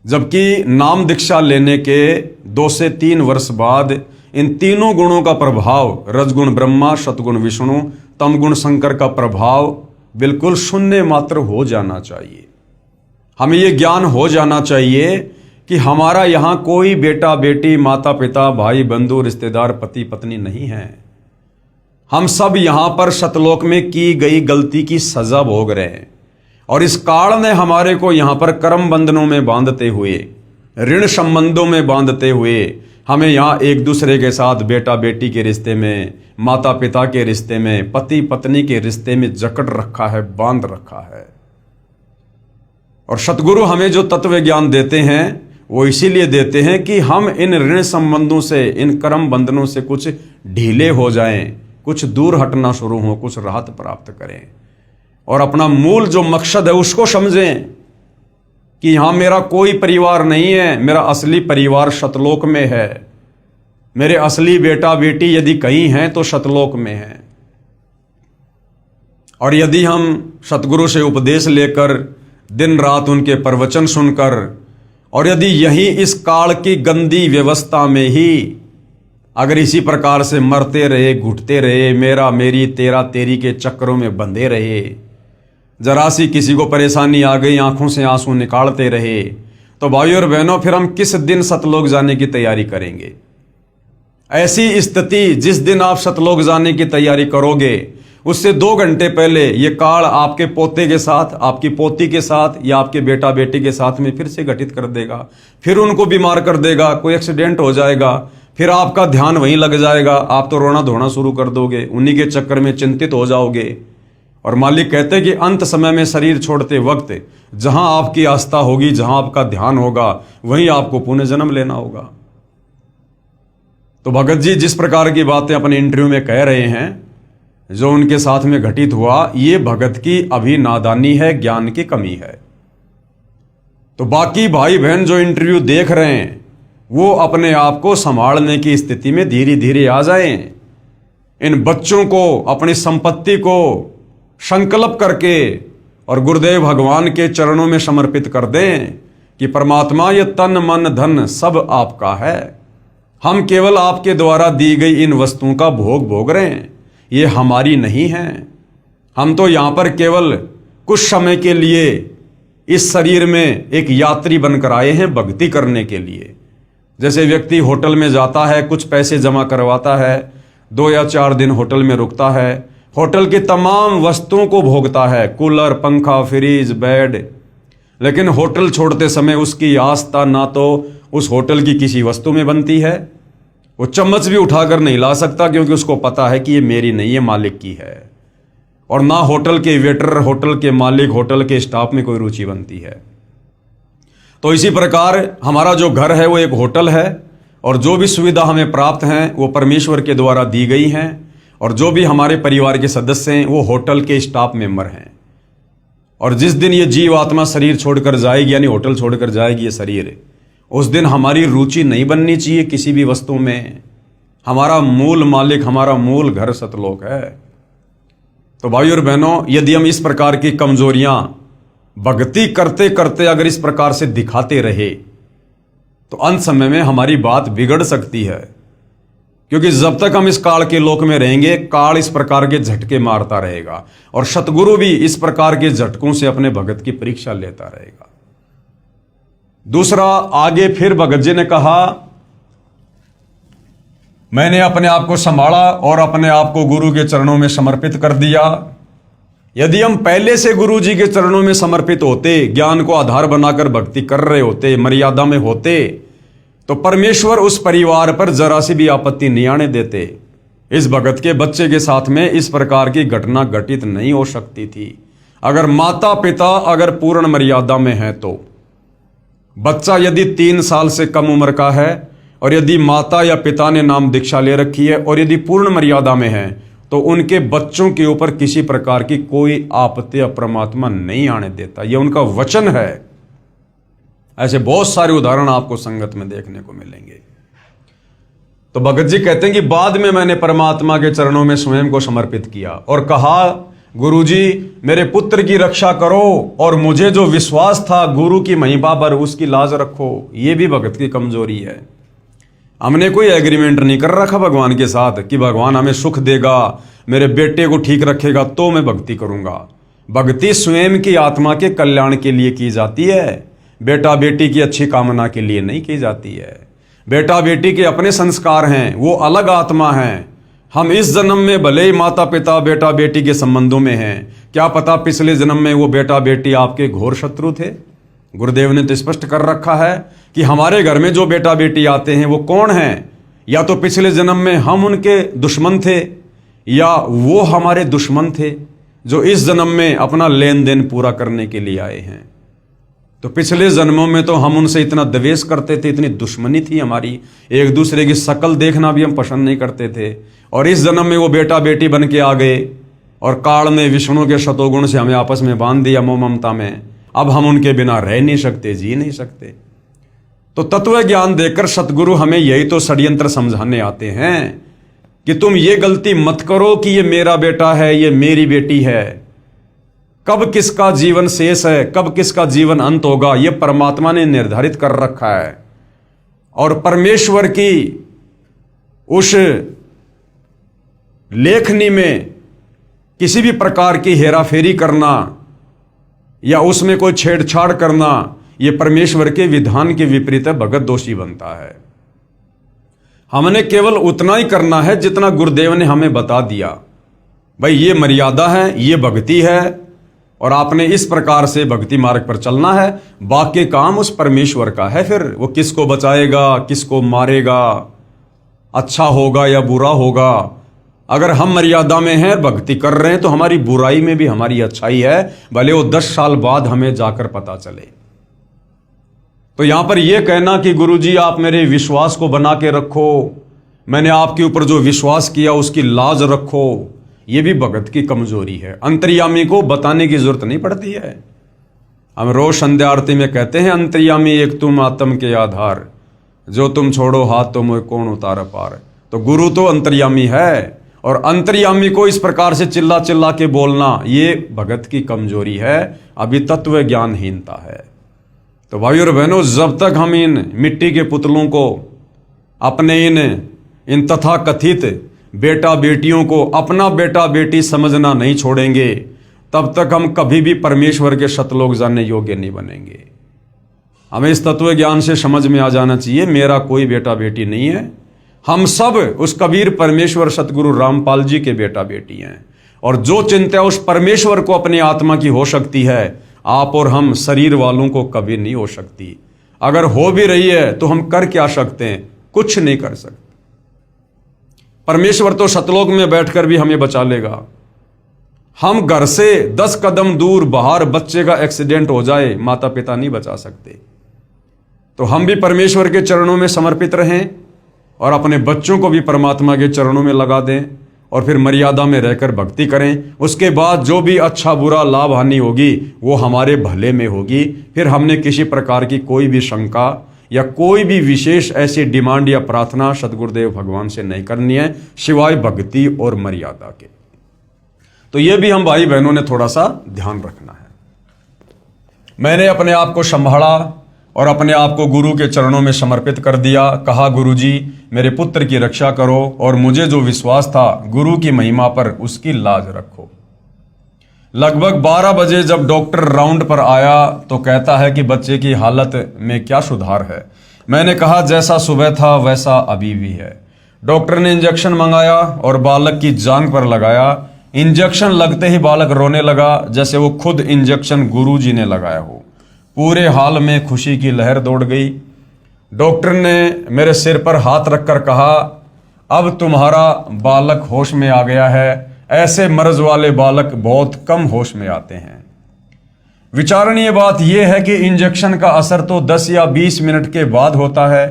जबकि नाम दीक्षा लेने के 2 से 3 वर्ष बाद इन तीनों गुणों का प्रभाव, रजगुण ब्रह्मा, सतगुण विष्णु, तमगुण शंकर का प्रभाव बिल्कुल शून्य मात्र हो जाना चाहिए। हमें ये ज्ञान हो जाना चाहिए कि हमारा यहाँ कोई बेटा बेटी, माता पिता, भाई बंधु, रिश्तेदार, पति पत्नी नहीं है। हम सब यहाँ पर सतलोक में की गई गलती की सजा भोग रहे हैं और इस काल ने हमारे को यहाँ पर कर्म बंधनों में बांधते हुए, ऋण संबंधों में बांधते हुए, हमें यहाँ एक दूसरे के साथ बेटा बेटी के रिश्ते में, माता पिता के रिश्ते में, पति पत्नी के रिश्ते में जकड़ रखा है, बांध रखा है। और सतगुरु हमें जो तत्व ज्ञान देते हैं वो इसीलिए देते हैं कि हम इन ऋण संबंधों से, इन कर्म बंधनों से कुछ ढीले हो जाएं, कुछ दूर हटना शुरू हो, कुछ राहत प्राप्त करें और अपना मूल जो मकसद है उसको समझें कि यहां मेरा कोई परिवार नहीं है, मेरा असली परिवार सतलोक में है। मेरे असली बेटा बेटी यदि कहीं हैं तो सतलोक में हैं। और यदि हम सतगुरु से उपदेश लेकर, दिन रात उनके प्रवचन सुनकर, और यदि यही इस काल की गंदी व्यवस्था में ही अगर इसी प्रकार से मरते रहे, घुटते रहे, मेरा मेरी, तेरा तेरी के चक्करों में बंधे रहे, जरा सी किसी को परेशानी आ गई आंखों से आंसू निकालते रहे, तो भाई और बहनों फिर हम किस दिन सतलोक जाने की तैयारी करेंगे? ऐसी स्थिति जिस दिन आप सतलोक जाने की तैयारी करोगे उससे 2 घंटे पहले ये काल आपके पोते के साथ, आपकी पोती के साथ या आपके बेटा बेटी के साथ में फिर से घटित कर देगा, फिर उनको बीमार कर देगा, कोई एक्सीडेंट हो जाएगा, फिर आपका ध्यान वहीं लग जाएगा, आप तो रोना धोना शुरू कर दोगे, उन्हीं के चक्कर में चिंतित हो जाओगे। और मालिक कहते हैं कि अंत समय में शरीर छोड़ते वक्त जहां आपकी आस्था होगी, जहां आपका ध्यान होगा, वहीं आपको पुनः जन्म लेना होगा। तो भगत जी जिस प्रकार की बातें अपने इंटरव्यू में कह रहे हैं, जो उनके साथ में घटित हुआ, ये भगत की अभी नादानी है, ज्ञान की कमी है। तो बाकी भाई बहन जो इंटरव्यू देख रहे हैं वो अपने आप को संभालने की स्थिति में धीरे धीरे आ जाएं। इन बच्चों को, अपनी संपत्ति को संकल्प करके और गुरुदेव भगवान के चरणों में समर्पित कर दें कि परमात्मा ये तन मन धन सब आपका है। हम केवल आपके द्वारा दी गई इन वस्तुओं का भोग भोग रहे हैं, ये हमारी नहीं है। हम तो यहाँ पर केवल कुछ समय के लिए इस शरीर में एक यात्री बनकर आए हैं, भक्ति करने के लिए। जैसे व्यक्ति होटल में जाता है, कुछ पैसे जमा करवाता है, 2 या 4 दिन होटल में रुकता है, होटल की तमाम वस्तुओं को भोगता है, कूलर, पंखा, फ्रिज, बेड, लेकिन होटल छोड़ते समय उसकी आस्था ना तो उस होटल की किसी वस्तु में बनती है, वो चम्मच भी उठाकर नहीं ला सकता क्योंकि उसको पता है कि ये मेरी नहीं है, मालिक की है। और ना होटल के वेटर, होटल के मालिक, होटल के स्टाफ में कोई रुचि बनती है। तो इसी प्रकार हमारा जो घर है वो एक होटल है, और जो भी सुविधा हमें प्राप्त हैं वो परमेश्वर के द्वारा दी गई हैं, और जो भी हमारे परिवार के सदस्य हैं वो होटल के स्टाफ मेंबर हैं। और जिस दिन ये जीव आत्मा शरीर छोड़कर जाएगी, यानी होटल छोड़कर जाएगी ये शरीर, उस दिन हमारी रुचि नहीं बननी चाहिए किसी भी वस्तु में। हमारा मूल मालिक, हमारा मूल घर सतलोक है। तो भाई और बहनों, यदि हम इस प्रकार की कमजोरियां भक्ति करते करते अगर इस प्रकार से दिखाते रहे तो अंत समय में हमारी बात बिगड़ सकती है, क्योंकि जब तक हम इस काल के लोक में रहेंगे, काल इस प्रकार के झटके मारता रहेगा, और सतगुरु भी इस प्रकार के झटकों से अपने भगत की परीक्षा लेता रहेगा। दूसरा, आगे फिर भगत जी ने कहा, मैंने अपने आप को संभाला और अपने आप को गुरु के चरणों में समर्पित कर दिया। यदि हम पहले से गुरु जी के चरणों में समर्पित होते, ज्ञान को आधार बनाकर भक्ति कर रहे होते, मर्यादा में होते, तो परमेश्वर उस परिवार पर जरा सी भी आपत्ति नहीं आने देते। इस भगत के बच्चे के साथ में इस प्रकार की घटना घटित नहीं हो सकती थी। अगर माता पिता अगर पूर्ण मर्यादा में है तो बच्चा यदि 3 साल से कम उम्र का है, और यदि माता या पिता ने नाम दीक्षा ले रखी है, और यदि पूर्ण मर्यादा में है, तो उनके बच्चों के ऊपर किसी प्रकार की कोई आपत्ति या परमात्मा नहीं आने देता। यह उनका वचन है। ऐसे बहुत सारे उदाहरण आपको संगत में देखने को मिलेंगे। तो भगत जी कहते हैं कि बाद में मैंने परमात्मा के चरणों में स्वयं को समर्पित किया और कहा, गुरुजी मेरे पुत्र की रक्षा करो, और मुझे जो विश्वास था गुरु की महिमा पर, उसकी लाज रखो। ये भी भगत की कमजोरी है। हमने कोई एग्रीमेंट नहीं कर रखा भगवान के साथ कि भगवान हमें सुख देगा, मेरे बेटे को ठीक रखेगा तो मैं भक्ति करूंगा। भक्ति स्वयं की आत्मा के कल्याण के लिए की जाती है, बेटा बेटी की अच्छी कामना के लिए नहीं की जाती है। बेटा बेटी के अपने संस्कार हैं, वो अलग आत्मा हैं। हम इस जन्म में भले ही माता पिता बेटा बेटी के संबंधों में हैं, क्या पता पिछले जन्म में वो बेटा बेटी आपके घोर शत्रु थे। गुरुदेव ने तो स्पष्ट कर रखा है कि हमारे घर में जो बेटा बेटी आते हैं वो कौन हैं, या तो पिछले जन्म में हम उनके दुश्मन थे, या वो हमारे दुश्मन थे जो इस जन्म में अपना लेन देन पूरा करने के लिए आए हैं। तो पिछले जन्मों में तो हम उनसे इतना द्वेष करते थे, इतनी दुश्मनी थी हमारी, एक दूसरे की शक्ल देखना भी हम पसंद नहीं करते थे, और इस जन्म में वो बेटा बेटी बन के आ गए, और काल ने विष्णु के शतोगुण से हमें आपस में बांध दिया मोह ममता में। अब हम उनके बिना रह नहीं सकते, जी नहीं सकते। तो तत्व ज्ञान देकर सतगुरु हमें यही तो षड्यंत्र समझाने आते हैं कि तुम ये गलती मत करो कि ये मेरा बेटा है, ये मेरी बेटी है। कब किसका जीवन शेष है, कब किसका जीवन अंत होगा, ये परमात्मा ने निर्धारित कर रखा है। और परमेश्वर की उस लेखनी में किसी भी प्रकार की हेराफेरी करना या उसमें कोई छेड़छाड़ करना, यह परमेश्वर के विधान के विपरीत है, भगत दोषी बनता है। हमने केवल उतना ही करना है जितना गुरुदेव ने हमें बता दिया। भाई ये मर्यादा है, ये भक्ति है, और आपने इस प्रकार से भक्ति मार्ग पर चलना है। बाकी काम उस परमेश्वर का है। फिर वो किसको बचाएगा, किसको मारेगा, अच्छा होगा या बुरा होगा। अगर हम मर्यादा में हैं, भक्ति कर रहे हैं, तो हमारी बुराई में भी हमारी अच्छाई है, भले वो 10 साल बाद हमें जाकर पता चले। तो यहां पर यह कहना कि गुरुजी आप मेरे विश्वास को बना के रखो, मैंने आपके ऊपर जो विश्वास किया उसकी लाज रखो, यह भी भगत की कमजोरी है। अंतर्यामी को बताने की जरूरत नहीं पड़ती है। हम रोज संध्या आरती में कहते हैं, अंतर्यामी एक तुम आत्म के आधार, जो तुम छोड़ो हाथ तो मोह कौन उतार पार। तो गुरु तो अंतर्यामी है, और अंतर्यामी को इस प्रकार से चिल्ला चिल्ला के बोलना, ये भगत की कमजोरी है, अभी तत्व ज्ञानहीनता है। तो भाई और बहनों, जब तक हम इन मिट्टी के पुतलों को, अपने इन तथा कथित बेटा बेटियों को अपना बेटा बेटी समझना नहीं छोड़ेंगे, तब तक हम कभी भी परमेश्वर के सतलोक जानने योग्य नहीं बनेंगे। हमें इस तत्व ज्ञान से समझ में आ जाना चाहिए, मेरा कोई बेटा बेटी नहीं है। हम सब उस कबीर परमेश्वर सतगुरु रामपाल जी के बेटा बेटी हैं, और जो चिंता उस परमेश्वर को अपनी आत्मा की हो सकती है, आप और हम शरीर वालों को कभी नहीं हो सकती। अगर हो भी रही है तो हम कर क्या सकते हैं? कुछ नहीं कर सकते। परमेश्वर तो सतलोक में बैठकर भी हमें बचा लेगा। हम घर से 10 कदम दूर बाहर बच्चे का एक्सीडेंट हो जाए, माता पिता नहीं बचा सकते। तो हम भी परमेश्वर के चरणों में समर्पित रहें और अपने बच्चों को भी परमात्मा के चरणों में लगा दें और फिर मर्यादा में रहकर भक्ति करें। उसके बाद जो भी अच्छा बुरा लाभ हानि होगी वो हमारे भले में होगी। फिर हमने किसी प्रकार की कोई भी शंका या कोई भी विशेष ऐसी डिमांड या प्रार्थना सतगुरुदेव भगवान से नहीं करनी है, सिवाय भक्ति और मर्यादा के। तो ये भी हम भाई बहनों ने थोड़ा सा ध्यान रखना है। मैंने अपने आप को संभाला और अपने आप को गुरु के चरणों में समर्पित कर दिया। कहा, गुरु जी मेरे पुत्र की रक्षा करो और मुझे जो विश्वास था गुरु की महिमा पर, उसकी लाज रखो। लगभग 12 बजे जब डॉक्टर राउंड पर आया तो कहता है कि बच्चे की हालत में क्या सुधार है। मैंने कहा, जैसा सुबह था वैसा अभी भी है। डॉक्टर ने इंजेक्शन मंगाया और बालक की जांघ पर लगाया। इंजेक्शन लगते ही बालक रोने लगा जैसे वो खुद इंजेक्शन गुरु जी ने लगाया हो। पूरे हाल में खुशी की लहर दौड़ गई। डॉक्टर ने मेरे सिर पर हाथ रखकर कहा, अब तुम्हारा बालक होश में आ गया है। ऐसे मर्ज वाले बालक बहुत कम होश में आते हैं। विचारणीय बात यह है कि इंजेक्शन का असर तो 10 या 20 मिनट के बाद होता है।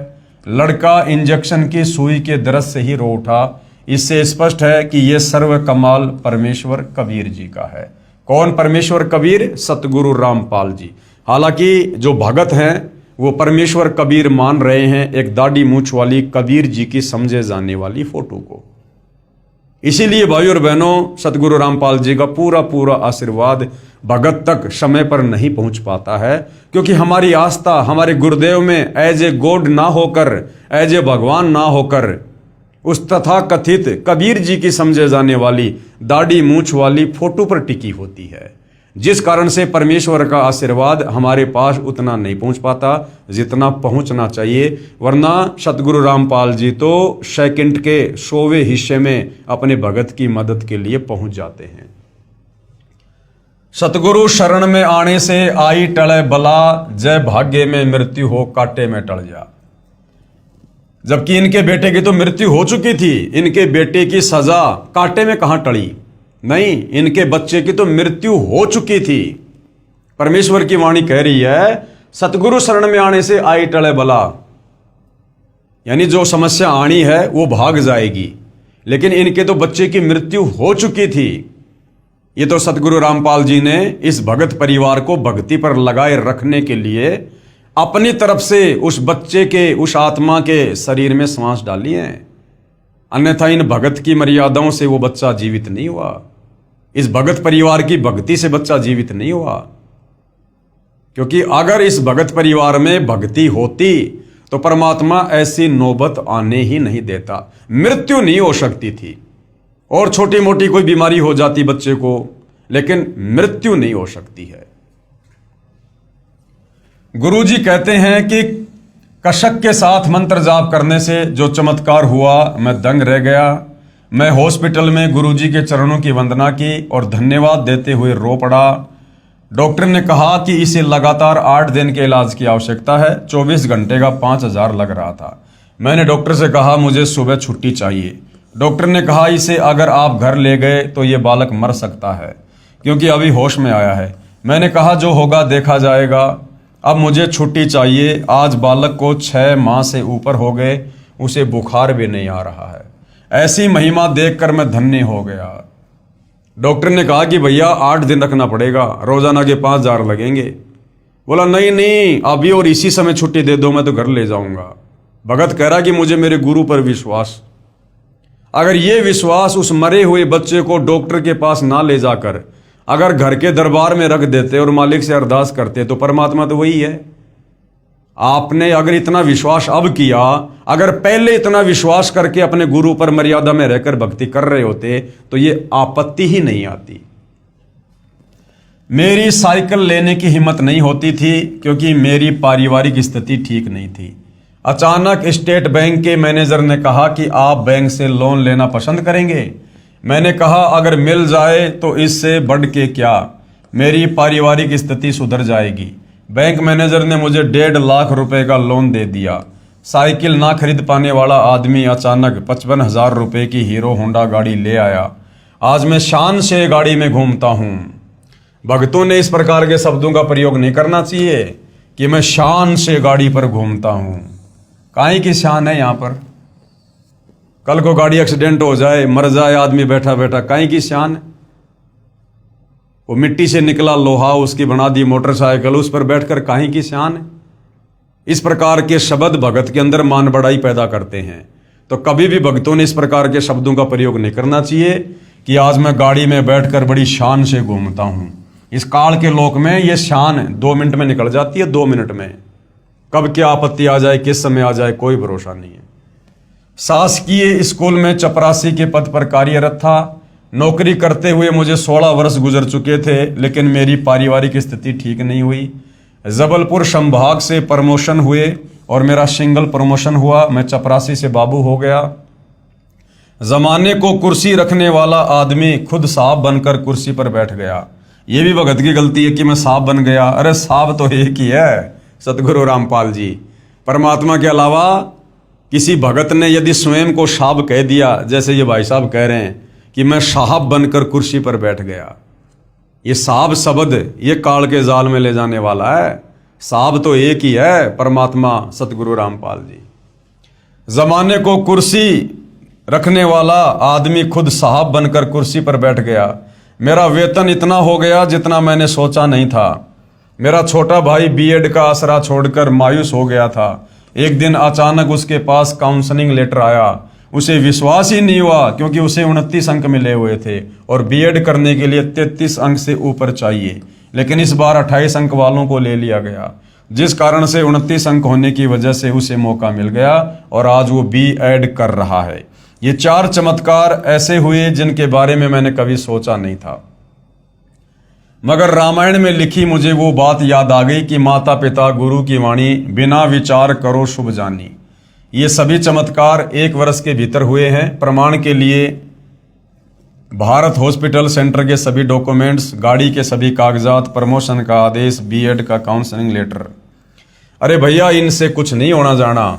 लड़का इंजेक्शन की सुई के दर्द से ही रो उठा। इससे स्पष्ट है कि यह सर्व कमाल परमेश्वर कबीर जी का है। कौन परमेश्वर कबीर? सतगुरु रामपाल जी। हालांकि जो भगत हैं वो परमेश्वर कबीर मान रहे हैं एक दाढ़ी मूंछ वाली कबीर जी की समझे जाने वाली फोटो को। इसीलिए भाई और बहनों, सतगुरु रामपाल जी का पूरा आशीर्वाद भगत तक समय पर नहीं पहुंच पाता है, क्योंकि हमारी आस्था हमारे गुरुदेव में एज ए गॉड ना होकर, एज ए भगवान ना होकर, उस तथा कथित कबीर जी की समझे जाने वाली दाढ़ी मूंछ वाली फोटो पर टिकी होती है, जिस कारण से परमेश्वर का आशीर्वाद हमारे पास उतना नहीं पहुंच पाता जितना पहुंचना चाहिए। वरना सतगुरु रामपाल जी तो सेकंड के 100वें हिस्से में अपने भगत की मदद के लिए पहुंच जाते हैं। सतगुरु शरण में आने से आई टले बला, जय भाग्य में मृत्यु हो कांटे में टल जा। जबकि इनके बेटे की तो मृत्यु हो चुकी थी, इनके बेटे की सजा कांटे में कहां टली? नहीं, इनके बच्चे की तो मृत्यु हो चुकी थी। परमेश्वर की वाणी कह रही है, सतगुरु शरण में आने से आई टले बला, यानी जो समस्या आनी है वो भाग जाएगी। लेकिन इनके तो बच्चे की मृत्यु हो चुकी थी। ये तो सतगुरु रामपाल जी ने इस भगत परिवार को भक्ति पर लगाए रखने के लिए अपनी तरफ से उस बच्चे के, उस आत्मा के शरीर में सांस डाली है। अन्यथा इन भगत की मर्यादाओं से वो बच्चा जीवित नहीं हुआ। इस भगत परिवार की भक्ति से बच्चा जीवित नहीं हुआ। क्योंकि अगर इस भगत परिवार में भक्ति होती तो परमात्मा ऐसी नौबत आने ही नहीं देता। मृत्यु नहीं हो सकती थी, और छोटी मोटी कोई बीमारी हो जाती बच्चे को, लेकिन मृत्यु नहीं हो सकती है। गुरुजी कहते हैं कि कशक के साथ मंत्र जाप करने से जो चमत्कार हुआ, मैं दंग रह गया। मैं हॉस्पिटल में गुरुजी के चरणों की वंदना की और धन्यवाद देते हुए रो पड़ा। डॉक्टर ने कहा कि इसे लगातार 8 दिन के इलाज की आवश्यकता है। 24 घंटे का 5000 लग रहा था। मैंने डॉक्टर से कहा मुझे सुबह छुट्टी चाहिए। डॉक्टर ने कहा इसे अगर आप घर ले गए तो ये बालक मर सकता है, क्योंकि अभी होश में आया है। मैंने कहा जो होगा देखा जाएगा, अब मुझे छुट्टी चाहिए। आज बालक को 6 माह से ऊपर हो गए, उसे बुखार भी नहीं आ रहा है। ऐसी महिमा देखकर मैं धन्य हो गया। डॉक्टर ने कहा कि भैया 8 दिन रखना पड़ेगा, रोजाना के 5000 लगेंगे। बोला नहीं, अभी और इसी समय छुट्टी दे दो, मैं तो घर ले जाऊंगा। भगत कह रहा कि मुझे मेरे गुरु पर विश्वास। अगर ये विश्वास उस मरे हुए बच्चे को डॉक्टर के पास ना ले जाकर अगर घर के दरबार में रख देते और मालिक से अरदास करते, तो परमात्मा तो वही है। आपने अगर इतना विश्वास अब किया, अगर पहले इतना विश्वास करके अपने गुरु पर मर्यादा में रहकर भक्ति कर रहे होते, तो ये आपत्ति ही नहीं आती। मेरी साइकिल लेने की हिम्मत नहीं होती थी, क्योंकि मेरी पारिवारिक स्थिति ठीक नहीं थी। अचानक स्टेट बैंक के मैनेजर ने कहा कि आप बैंक से लोन लेना पसंद करेंगे। मैंने कहा अगर मिल जाए तो इससे बढ़ के क्या, मेरी पारिवारिक स्थिति सुधर जाएगी। बैंक मैनेजर ने मुझे 1.5 लाख रुपए का लोन दे दिया। साइकिल ना खरीद पाने वाला आदमी अचानक 55,000 रुपए की हीरो होंडा गाड़ी ले आया। आज मैं शान से गाड़ी में घूमता हूं। भक्तों ने इस प्रकार के शब्दों का प्रयोग नहीं करना चाहिए कि मैं शान से गाड़ी पर घूमता हूं। काहे की शान है यहां पर? कल को गाड़ी एक्सीडेंट हो जाए, मर जाए आदमी बैठा बैठा, काहे की शान? वो मिट्टी से निकला लोहा, उसकी बना दी मोटरसाइकिल, उस पर बैठकर काहे की शान? इस प्रकार के शब्द भगत के अंदर मान बढ़ाई पैदा करते हैं। तो कभी भी भक्तों ने इस प्रकार के शब्दों का प्रयोग नहीं करना चाहिए कि आज मैं गाड़ी में बैठकर बड़ी शान से घूमता हूं। इस काल के लोक में ये शान 2 मिनट में निकल जाती है, 2 मिनट में। कब क्या आपत्ति आ जाए, किस समय आ जाए, कोई भरोसा नहीं है। शासकीय स्कूल में चपरासी के पद पर कार्यरत था। नौकरी करते हुए मुझे 16 वर्ष गुजर चुके थे, लेकिन मेरी पारिवारिक स्थिति ठीक नहीं हुई। जबलपुर संभाग से प्रमोशन हुए और मेरा सिंगल प्रमोशन हुआ। मैं चपरासी से बाबू हो गया। जमाने को कुर्सी रखने वाला आदमी खुद साहब बनकर कुर्सी पर बैठ गया। ये भी भगत की गलती है कि मैं साहब बन गया। अरे साहब तो एक ही है, सतगुरु रामपाल जी। परमात्मा के अलावा किसी भगत ने यदि स्वयं को साहब कह दिया, जैसे ये भाई साहब कह रहे हैं कि मैं साहब बनकर कुर्सी पर बैठ गया, ये साहब शब्द ये काल के जाल में ले जाने वाला है। साहब तो एक ही है, परमात्मा सतगुरु रामपाल जी। जमाने को कुर्सी रखने वाला आदमी खुद साहब बनकर कुर्सी पर बैठ गया। मेरा वेतन इतना हो गया जितना मैंने सोचा नहीं था। मेरा छोटा भाई बीएड का आसरा छोड़कर मायूस हो गया था। एक दिन अचानक उसके पास काउंसलिंग लेटर आया। उसे विश्वास ही नहीं हुआ, क्योंकि उसे 29 अंक मिले हुए थे और बीएड करने के लिए 33 अंक से ऊपर चाहिए, लेकिन इस बार 28 अंक वालों को ले लिया गया, जिस कारण से 29 अंक होने की वजह से उसे मौका मिल गया और आज वो बीएड कर रहा है। ये 4 चमत्कार ऐसे हुए जिनके बारे में मैंने कभी सोचा नहीं था, मगर रामायण में लिखी मुझे वो बात याद आ गई कि माता पिता गुरु की वाणी बिना विचार करो शुभ जानी। ये सभी चमत्कार 1 वर्ष के भीतर हुए हैं। प्रमाण के लिए भारत हॉस्पिटल सेंटर के सभी डॉक्यूमेंट्स, गाड़ी के सभी कागजात, प्रमोशन का आदेश, बीएड का काउंसलिंग लेटर। अरे भैया, इनसे कुछ नहीं होना जाना।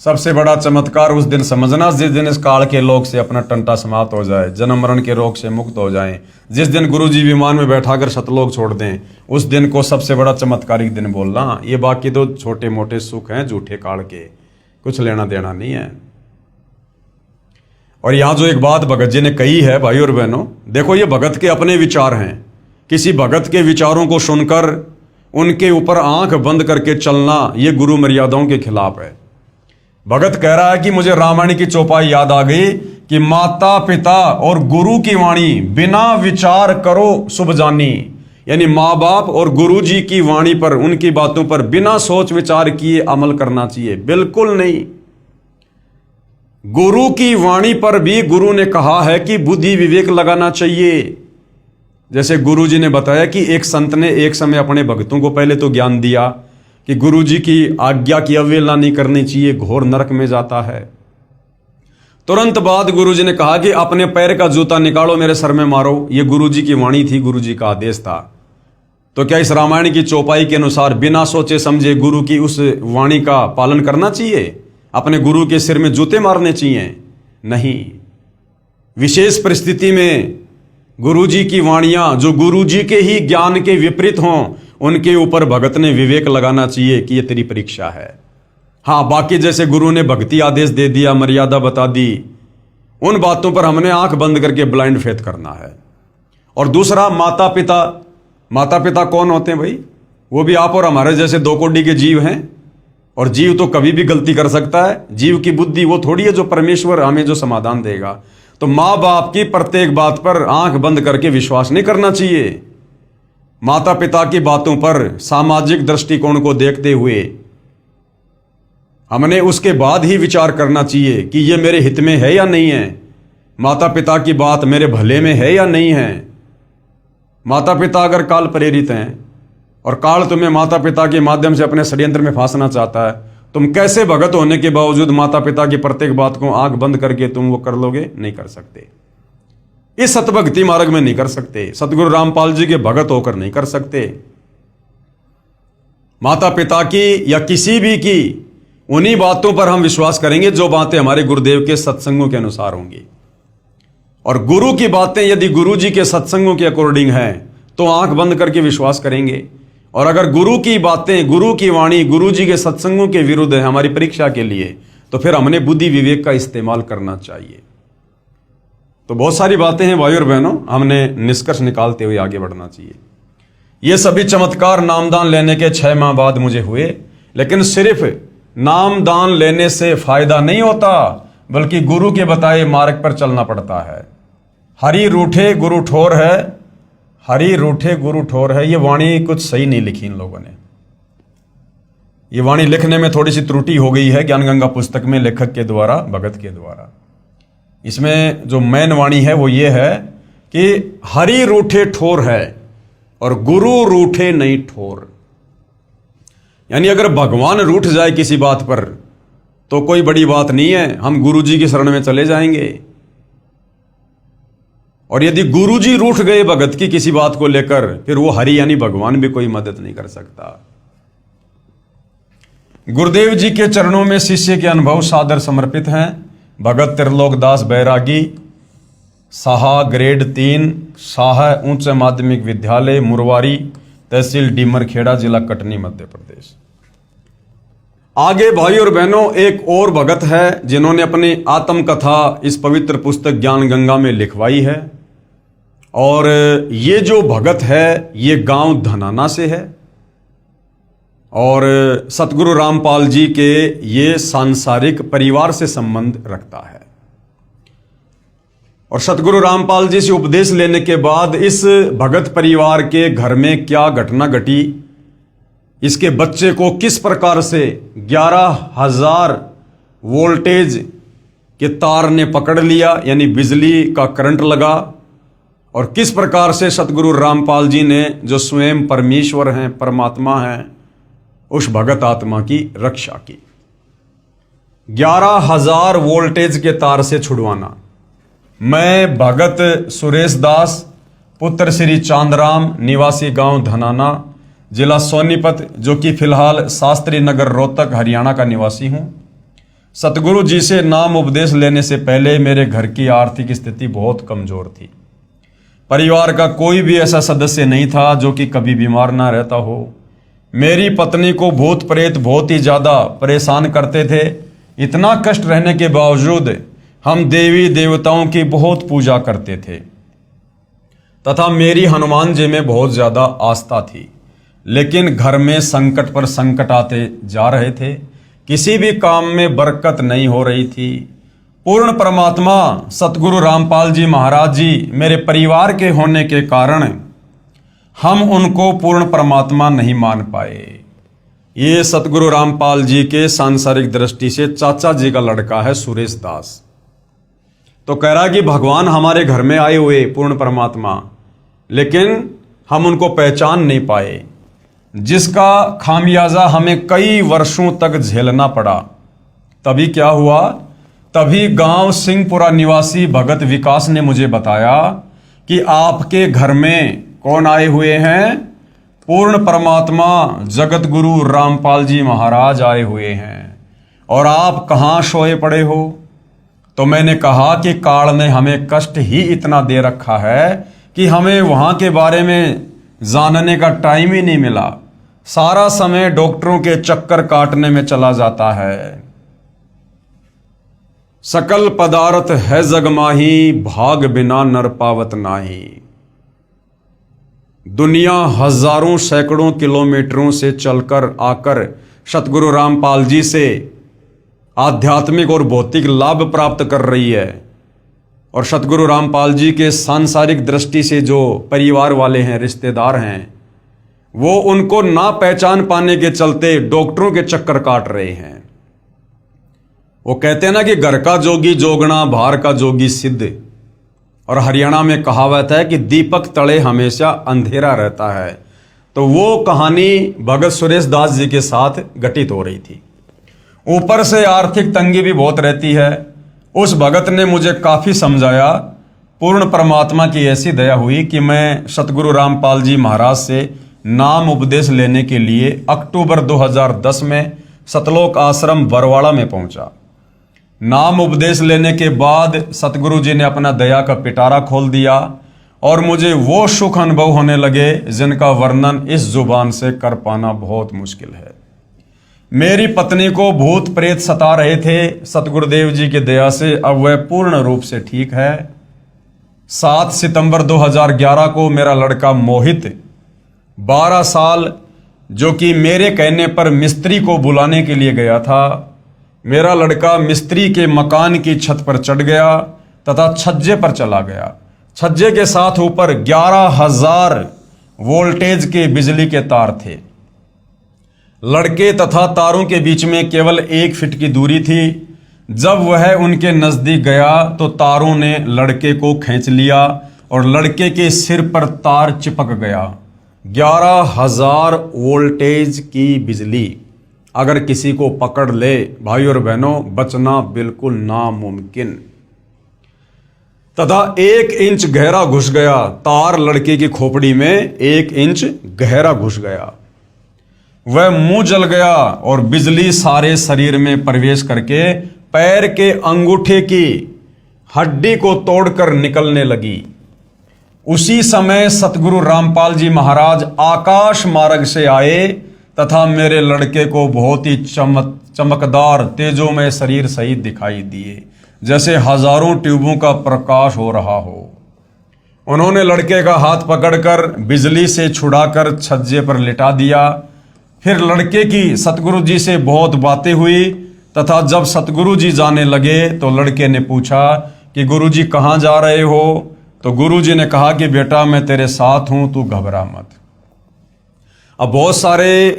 सबसे बड़ा चमत्कार उस दिन समझना जिस दिन इस काल के लोग से अपना टंटा समाप्त हो जाए, जन्म मरण के रोग से मुक्त हो जाएं। जिस दिन गुरुजी विमान में बैठाकर सतलोक छोड़ दें, उस दिन को सबसे बड़ा चमत्कारिक दिन बोलना। ये बाकी तो छोटे मोटे सुख हैं झूठे काल के, कुछ लेना देना नहीं है। और यहां जो एक बात भगत जी ने कही है भाई और बहनों, देखो ये भगत के अपने विचार हैं। किसी भगत के विचारों को सुनकर उनके ऊपर आंख बंद करके चलना ये गुरु मर्यादाओं के खिलाफ है। भगत कह रहा है कि मुझे रामायण की चौपाई याद आ गई कि माता पिता और गुरु की वाणी बिना विचार करो शुभ जानी। यानी माँ बाप और गुरु जी की वाणी पर, उनकी बातों पर बिना सोच विचार किए अमल करना चाहिए, बिल्कुल नहीं। गुरु की वाणी पर भी गुरु ने कहा है कि बुद्धि विवेक लगाना चाहिए। जैसे गुरु जी ने बताया कि एक संत ने एक समय अपने भक्तों को पहले तो ज्ञान दिया कि गुरु जी की आज्ञा की अवहेलना नहीं करनी चाहिए, घोर नरक में जाता है। तुरंत बाद गुरु जी ने कहा कि अपने पैर का जूता निकालो, मेरे सर में मारो। ये गुरु जी की वाणी थी, गुरु जी का आदेश था। तो क्या इस रामायण की चौपाई के अनुसार बिना सोचे समझे गुरु की उस वाणी का पालन करना चाहिए? अपने गुरु के सिर में जूते मारने चाहिए? नहीं। विशेष परिस्थिति में गुरु जी की वाणियां जो गुरु जी के ही ज्ञान के विपरीत हों, उनके ऊपर भगत ने विवेक लगाना चाहिए कि ये तेरी परीक्षा है। हाँ, बाकी जैसे गुरु ने भक्ति आदेश दे दिया, मर्यादा बता दी, उन बातों पर हमने आंख बंद करके ब्लाइंड फेथ करना है। और दूसरा, माता पिता। माता पिता कौन होते हैं भाई? वो भी आप और हमारे जैसे 2 कोटि के जीव हैं। और जीव तो कभी भी गलती कर सकता है। जीव की बुद्धि वो थोड़ी है जो परमेश्वर हमें जो समाधान देगा। तो माँ बाप की प्रत्येक बात पर आंख बंद करके विश्वास नहीं करना चाहिए। माता पिता की बातों पर सामाजिक दृष्टिकोण को देखते हुए हमने उसके बाद ही विचार करना चाहिए कि ये मेरे हित में है या नहीं है, माता पिता की बात मेरे भले में है या नहीं है। माता पिता अगर काल प्रेरित हैं और काल तुम्हें माता पिता के माध्यम से अपने षड्यंत्र में फांसना चाहता है, तुम कैसे भगत होने के बावजूद माता पिता की प्रत्येक बात को आंख बंद करके तुम वो कर लोगे? नहीं कर सकते। इस सतभक्ति मार्ग में नहीं कर सकते, सतगुरु रामपाल जी के भगत होकर नहीं कर सकते। माता पिता की या किसी भी की उन्हीं बातों पर हम विश्वास करेंगे जो बातें हमारे गुरुदेव के सत्संगों के अनुसार होंगी। और गुरु की बातें यदि गुरु जी के सत्संगों के अकॉर्डिंग हैं तो आंख बंद करके विश्वास करेंगे। और अगर गुरु की बातें, गुरु की वाणी गुरु जी के सत्संगों के विरुद्ध है हमारी परीक्षा के लिए, तो फिर हमने बुद्धि विवेक का इस्तेमाल करना चाहिए। तो बहुत सारी बातें हैं भाई और बहनों, हमने निष्कर्ष निकालते हुए आगे बढ़ना चाहिए। ये सभी चमत्कार नामदान लेने के 6 माह बाद मुझे हुए, लेकिन सिर्फ नामदान लेने से फायदा नहीं होता, बल्कि गुरु के बताए मार्ग पर चलना पड़ता है। हरि रूठे गुरु ठोर है, हरि रूठे गुरु ठोर है। ये वाणी कुछ सही नहीं लिखी इन लोगों ने। ये वाणी लिखने में थोड़ी सी त्रुटि हो गई है ज्ञान गंगा पुस्तक में, लेखक के द्वारा, भगत के द्वारा। इसमें जो मेन वाणी है वो ये है कि हरि रूठे ठोर है और गुरु रूठे नहीं ठोर। यानी अगर भगवान रूठ जाए किसी बात पर तो कोई बड़ी बात नहीं है, हम गुरु जी की शरण में चले जाएंगे। और यदि गुरु जी रूठ गए भगत की किसी बात को लेकर, फिर वो हरि यानी भगवान भी कोई मदद नहीं कर सकता। गुरुदेव जी के चरणों में शिष्य के अनुभव सादर समर्पित हैं। भगत त्रिलोकदास बैरागी, साहा ग्रेड 3, साहा उच्च माध्यमिक विद्यालय मुरवारी, तहसील डीमरखेड़ा, जिला कटनी, मध्य प्रदेश। आगे भाई और बहनों एक और भगत है जिन्होंने अपनी आत्मकथा इस पवित्र पुस्तक ज्ञान गंगा में लिखवाई है। और ये जो भगत है ये गांव धनाना से है और सतगुरु रामपाल जी के ये सांसारिक परिवार से संबंध रखता है। और सतगुरु रामपाल जी से उपदेश लेने के बाद इस भगत परिवार के घर में क्या घटना घटी, इसके बच्चे को किस प्रकार से 11,000 वोल्टेज के तार ने पकड़ लिया, यानी बिजली का करंट लगा, और किस प्रकार से सतगुरु रामपाल जी ने, जो स्वयं परमेश्वर हैं, परमात्मा हैं, उस भगत आत्मा की रक्षा की। 11,000 वोल्टेज के तार से छुड़वाना। मैं भगत सुरेश दास, पुत्र श्री चांदराम, निवासी गांव धनाना, जिला सोनीपत, जो कि फिलहाल शास्त्री नगर रोहतक हरियाणा का निवासी हूं। सतगुरु जी से नाम उपदेश लेने से पहले मेरे घर की आर्थिक स्थिति बहुत कमजोर थी। परिवार का कोई भी ऐसा सदस्य नहीं था जो कि कभी बीमार ना रहता हो। मेरी पत्नी को भूत प्रेत बहुत ही ज्यादा परेशान करते थे। इतना कष्ट रहने के बावजूद हम देवी देवताओं की बहुत पूजा करते थे तथा मेरी हनुमान जी में बहुत ज्यादा आस्था थी। लेकिन घर में संकट पर संकट आते जा रहे थे, किसी भी काम में बरकत नहीं हो रही थी। पूर्ण परमात्मा सतगुरु रामपाल जी महाराज जी मेरे परिवार के होने के कारण हम उनको पूर्ण परमात्मा नहीं मान पाए। ये सतगुरु रामपाल जी के सांसारिक दृष्टि से चाचा जी का लड़का है सुरेश दास। तो कह रहा कि भगवान हमारे घर में आए हुए पूर्ण परमात्मा, लेकिन हम उनको पहचान नहीं पाए, जिसका खामियाजा हमें कई वर्षों तक झेलना पड़ा। तभी क्या हुआ, तभी गांव सिंहपुरा निवासी भगत विकास ने मुझे बताया कि आपके घर में कौन आए हुए हैं, पूर्ण परमात्मा जगत गुरु रामपाल जी महाराज आए हुए हैं, और आप कहां सोए पड़े हो। तो मैंने कहा कि काल ने हमें कष्ट ही इतना दे रखा है कि हमें वहां के बारे में जानने का टाइम ही नहीं मिला। सारा समय डॉक्टरों के चक्कर काटने में चला जाता है। सकल पदार्थ है जग माही, भाग बिना नर पावत नाही। दुनिया हजारों सैकड़ों किलोमीटरों से चलकर आकर सतगुरु रामपाल जी से आध्यात्मिक और भौतिक लाभ प्राप्त कर रही है। और सतगुरु रामपाल जी के सांसारिक दृष्टि से जो परिवार वाले हैं, रिश्तेदार हैं, वो उनको ना पहचान पाने के चलते डॉक्टरों के चक्कर काट रहे हैं। वो कहते हैं ना कि घर का जोगी जोगना, बाहर का जोगी सिद्ध। और हरियाणा में कहावत है कि दीपक तले हमेशा अंधेरा रहता है। तो वो कहानी भगत सुरेश दास जी के साथ घटित हो रही थी। ऊपर से आर्थिक तंगी भी बहुत रहती है। उस भगत ने मुझे काफी समझाया पूर्ण परमात्मा की ऐसी दया हुई कि मैं सतगुरु रामपाल जी महाराज से नाम उपदेश लेने के लिए अक्टूबर 2010 में सतलोक आश्रम बरवाड़ा में पहुंचा। नाम उपदेश लेने के बाद सतगुरु जी ने अपना दया का पिटारा खोल दिया और मुझे वो सुख अनुभव होने लगे जिनका वर्णन इस जुबान से कर पाना बहुत मुश्किल है। मेरी पत्नी को भूत प्रेत सता रहे थे, सतगुरुदेव जी की दया से अब वह पूर्ण रूप से ठीक है। 7 सितंबर 2011 को मेरा लड़का मोहित 12 साल, जो कि मेरे कहने पर मिस्त्री को बुलाने के लिए गया था, मेरा लड़का मिस्त्री के मकान की छत पर चढ़ गया तथा छज्जे पर चला गया। छज्जे के साथ ऊपर 11,000 वोल्टेज के बिजली के तार थे। लड़के तथा तारों के बीच में केवल 1 फीट की दूरी थी। जब वह उनके नजदीक गया तो तारों ने लड़के को खींच लिया और लड़के के सिर पर तार चिपक गया। 11,000 वोल्टेज की बिजली अगर किसी को पकड़ ले, भाई और बहनों, बचना बिल्कुल नामुमकिन। तथा 1 इंच गहरा घुस गया, तार लड़के की खोपड़ी में 1 इंच गहरा घुस गया। वह मुंह जल गया और बिजली सारे शरीर में प्रवेश करके पैर के अंगूठे की हड्डी को तोड़कर निकलने लगी। उसी समय सतगुरु रामपाल जी महाराज आकाश मार्ग से आए तथा मेरे लड़के को बहुत ही चमकदार तेजोमय शरीर सहित दिखाई दिए, जैसे हजारों ट्यूबों का प्रकाश हो रहा हो। उन्होंने लड़के का हाथ पकड़कर बिजली से छुड़ाकर छज्जे पर लिटा दिया। फिर लड़के की सतगुरु जी से बहुत बातें हुई तथा जब सतगुरु जी जाने लगे तो लड़के ने पूछा कि गुरु जी कहाँ जा रहे हो? तो गुरु जी ने कहा कि बेटा मैं तेरे साथ हूं, तू घबरा मत। अब बहुत सारे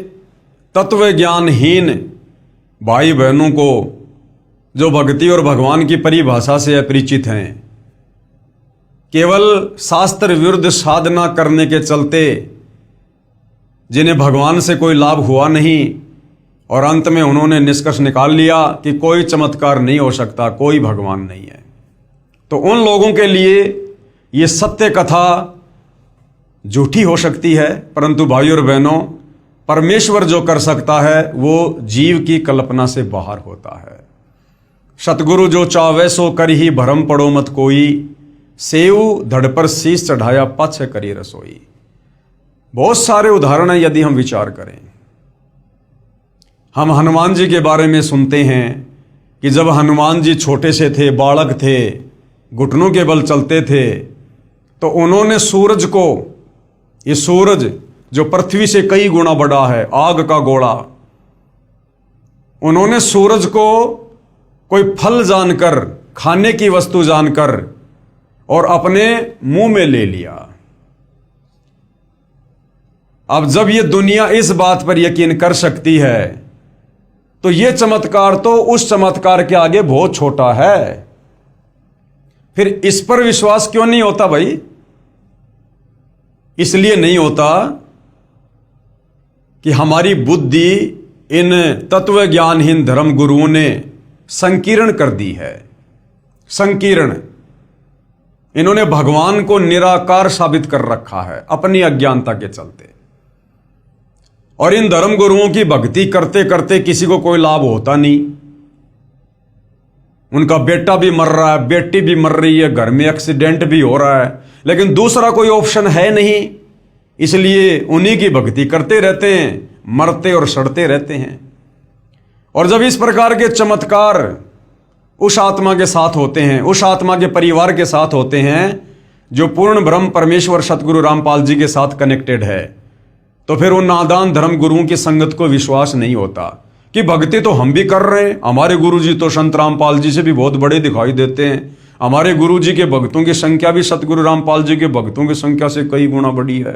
तत्व ज्ञानहीन भाई बहनों को जो भक्ति और भगवान की परिभाषा से अपरिचित हैं, केवल शास्त्र विरुद्ध साधना करने के चलते जिन्हें भगवान से कोई लाभ हुआ नहीं और अंत में उन्होंने निष्कर्ष निकाल लिया कि कोई चमत्कार नहीं हो सकता, कोई भगवान नहीं है, तो उन लोगों के लिए ये सत्य कथा झूठी हो सकती है। परंतु भाइयों और बहनों, परमेश्वर जो कर सकता है वो जीव की कल्पना से बाहर होता है। सतगुरु जो चावे सो कर ही भरम पड़ो मत कोई, सेव धड़ पर शीश चढ़ाया पछ करी रसोई। बहुत सारे उदाहरण हैं यदि हम विचार करें। हम हनुमान जी के बारे में सुनते हैं कि जब हनुमान जी छोटे से थे, बालक थे, घुटनों के बल चलते थे, तो उन्होंने सूरज को, ये सूरज जो पृथ्वी से कई गुना बड़ा है, आग का गोला, उन्होंने सूरज को कोई फल जानकर, खाने की वस्तु जानकर और अपने मुंह में ले लिया। अब जब ये दुनिया इस बात पर यकीन कर सकती है तो ये चमत्कार तो उस चमत्कार के आगे बहुत छोटा है। फिर इस पर विश्वास क्यों नहीं होता भाई? इसलिए नहीं होता कि हमारी बुद्धि इन तत्व ज्ञानहीन धर्म गुरुओं ने संकीर्ण कर दी है। संकीर्ण, इन्होंने भगवान को निराकार साबित कर रखा है अपनी अज्ञानता के चलते। और इन धर्म गुरुओं की भक्ति करते करते किसी को कोई लाभ होता नहीं। उनका बेटा भी मर रहा है, बेटी भी मर रही है, घर में एक्सीडेंट भी हो रहा है, लेकिन दूसरा कोई ऑप्शन है नहीं, इसलिए उन्हीं की भक्ति करते रहते हैं, मरते और सड़ते रहते हैं। और जब इस प्रकार के चमत्कार उस आत्मा के साथ होते हैं, उस आत्मा के परिवार के साथ होते हैं जो पूर्ण ब्रह्म परमेश्वर सतगुरु रामपाल जी के साथ कनेक्टेड है, तो फिर उन नादान धर्म गुरुओं की संगत को विश्वास नहीं होता कि भक्ति तो हम भी कर रहे हैं, हमारे गुरु जी तो संत रामपाल जी से भी बहुत बड़े दिखाई देते हैं, हमारे गुरु जी के भक्तों की संख्या भी सतगुरु रामपाल जी के भक्तों की संख्या से कई गुना बड़ी है,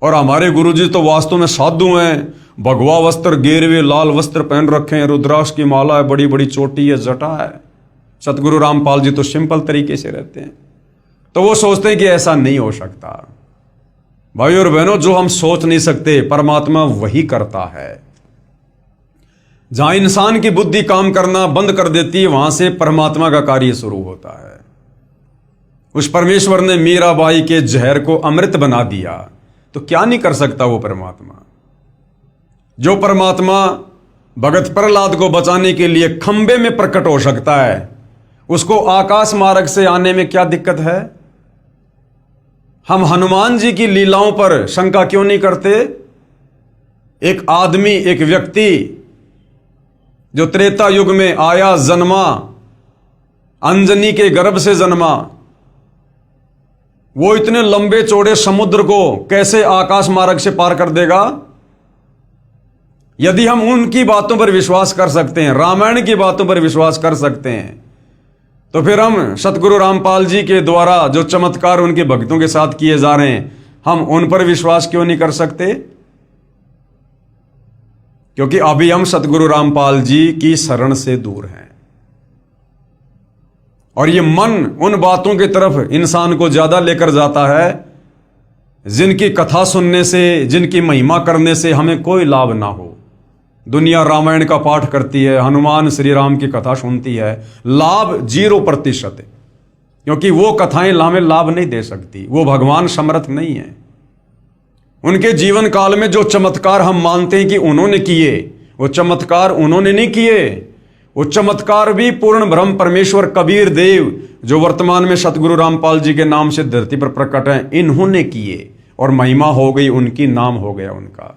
और हमारे गुरु जी तो वास्तव में साधु हैं, भगवा वस्त्र, गेरवे लाल वस्त्र पहन रखे हैं, रुद्राक्ष की माला है, बड़ी बड़ी चोटी है, जटा है। सतगुरु रामपाल जी तो सिंपल तरीके से रहते हैं। तो वो सोचते हैं कि ऐसा नहीं हो सकता। भाई और बहनों, जो हम सोच नहीं सकते परमात्मा वही करता है। जहां इंसान की बुद्धि काम करना बंद कर देती है, वहां से परमात्मा का कार्य शुरू होता है। उस परमेश्वर ने मीराबाई के जहर को अमृत बना दिया, तो क्या नहीं कर सकता वो परमात्मा। जो परमात्मा भगत प्रहलाद को बचाने के लिए खंबे में प्रकट हो सकता है, उसको आकाश मार्ग से आने में क्या दिक्कत है। हम हनुमान जी की लीलाओं पर शंका क्यों नहीं करते। एक आदमी, एक व्यक्ति जो त्रेता युग में आया, जन्मा, अंजनी के गर्भ से जन्मा, वो इतने लंबे चौड़े समुद्र को कैसे आकाश मार्ग से पार कर देगा। यदि हम उनकी बातों पर विश्वास कर सकते हैं, रामायण की बातों पर विश्वास कर सकते हैं, तो फिर हम सतगुरु रामपाल जी के द्वारा जो चमत्कार उनके भक्तों के साथ किए जा रहे हैं, हम उन पर विश्वास क्यों नहीं कर सकते। क्योंकि अभी हम सतगुरु रामपाल जी की शरण से दूर हैं, और ये मन उन बातों की तरफ इंसान को ज्यादा लेकर जाता है जिनकी कथा सुनने से, जिनकी महिमा करने से हमें कोई लाभ ना हो। दुनिया रामायण का पाठ करती है, हनुमान श्री राम की कथा सुनती है, लाभ 0%, क्योंकि वो कथाएं हमें लाभ नहीं दे सकती। वो भगवान समर्थ नहीं है। उनके जीवन काल में जो चमत्कार हम मानते हैं कि उन्होंने किए, वो चमत्कार उन्होंने नहीं किए। वो चमत्कार भी पूर्ण ब्रह्म परमेश्वर कबीर देव, जो वर्तमान में सतगुरु रामपाल जी के नाम से धरती पर प्रकट हैं, इन्होंने किए, और महिमा हो गई उनकी, नाम हो गया उनका।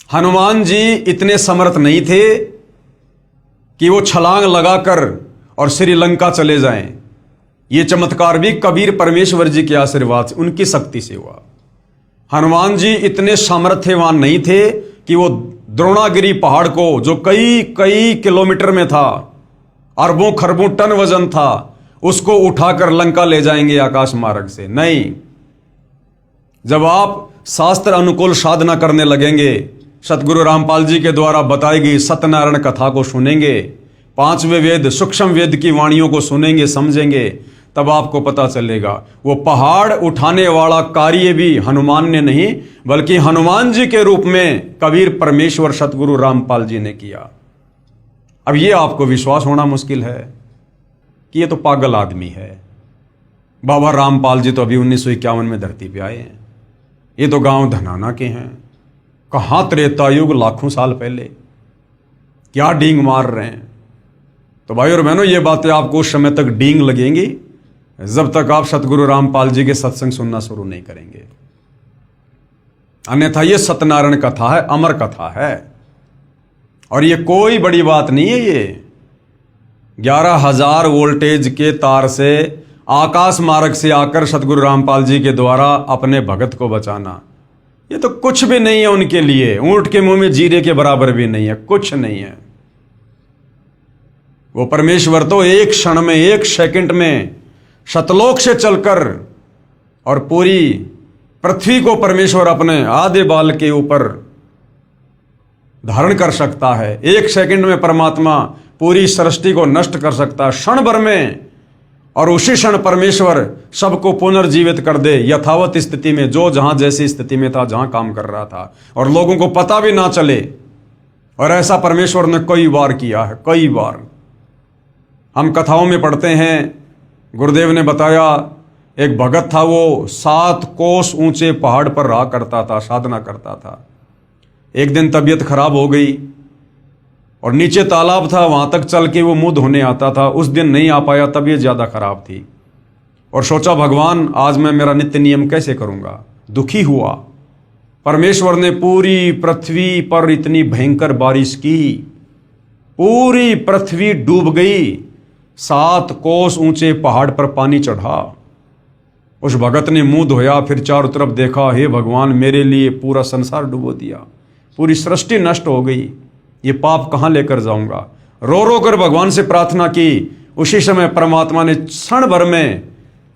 हनुमान जी इतने समर्थ नहीं थे कि वो छलांग लगाकर और श्रीलंका चले जाएं। ये चमत्कार भी कबीर परमेश्वर जी के आशीर्वाद से, उनकी शक्ति से हुआ। हनुमान जी इतने सामर्थ्यवान नहीं थे कि वो द्रोणागिरी पहाड़ को, जो कई कई किलोमीटर में था, अरबों खरबों टन वजन था, उसको उठाकर लंका ले जाएंगे आकाश मार्ग से। नहीं, जब आप शास्त्र अनुकूल साधना करने लगेंगे, सतगुरु रामपाल जी के द्वारा बताई गई सत्यनारायण कथा को सुनेंगे, 5वें वेद सूक्ष्म वेद की वाणियों को सुनेंगे, समझेंगे, तब आपको पता चलेगा वो पहाड़ उठाने वाला कार्य भी हनुमान ने नहीं, बल्कि हनुमान जी के रूप में कबीर परमेश्वर सतगुरु रामपाल जी ने किया। अब ये आपको विश्वास होना मुश्किल है कि ये तो पागल आदमी है। बाबा रामपाल जी तो अभी 1951 में धरती पे आए हैं। ये तो गांव धनाना के हैं। कहाँ त्रेता युग, लाखों साल पहले, क्या डींग मार रहे हैं। तो भाई और बहनों, ये बातें आपको उस समय तक डींग लगेंगी जब तक आप सतगुरु रामपाल जी के सत्संग सुनना शुरू नहीं करेंगे। अन्यथा ये सत्यनारायण कथा है, अमर कथा है, और ये कोई बड़ी बात नहीं है। ये 11,000 वोल्टेज के तार से आकाश मार्ग से आकर सतगुरु रामपाल जी के द्वारा अपने भगत को बचाना, ये तो कुछ भी नहीं है उनके लिए। ऊंट के मुंह में जीरे के बराबर भी नहीं है, कुछ नहीं है। वो परमेश्वर तो एक क्षण में, एक सेकंड में शतलोक से चलकर और पूरी पृथ्वी को परमेश्वर अपने आधे बाल के ऊपर धारण कर सकता है। एक सेकंड में परमात्मा पूरी सृष्टि को नष्ट कर सकता है, क्षण भर में, और उसी क्षण परमेश्वर सबको पुनर्जीवित कर दे यथावत स्थिति में, जो जहां जैसी स्थिति में था, जहां काम कर रहा था, और लोगों को पता भी ना चले। और ऐसा परमेश्वर ने कई बार किया है, कई बार। हम कथाओं में पढ़ते हैं, गुरुदेव ने बताया, एक भगत था, वो 7 कोस ऊंचे पहाड़ पर रहा करता था, साधना करता था। एक दिन तबीयत खराब हो गई और नीचे तालाब था, वहां तक चल के वो मुंह धोने आता था। उस दिन नहीं आ पाया, तबीयत ज्यादा खराब थी, और सोचा भगवान आज मैं मेरा नित्य नियम कैसे करूंगा। दुखी हुआ। परमेश्वर ने पूरी पृथ्वी पर इतनी भयंकर बारिश की, पूरी पृथ्वी डूब गई। 7 कोस ऊंचे पहाड़ पर पानी चढ़ा। उस भगत ने मुंह धोया, फिर चारों तरफ देखा, हे भगवान, मेरे लिए पूरा संसार डुबो दिया, पूरी सृष्टि नष्ट हो गई, ये पाप कहां लेकर जाऊंगा। रो रो कर भगवान से प्रार्थना की। उसी समय परमात्मा ने क्षण भर में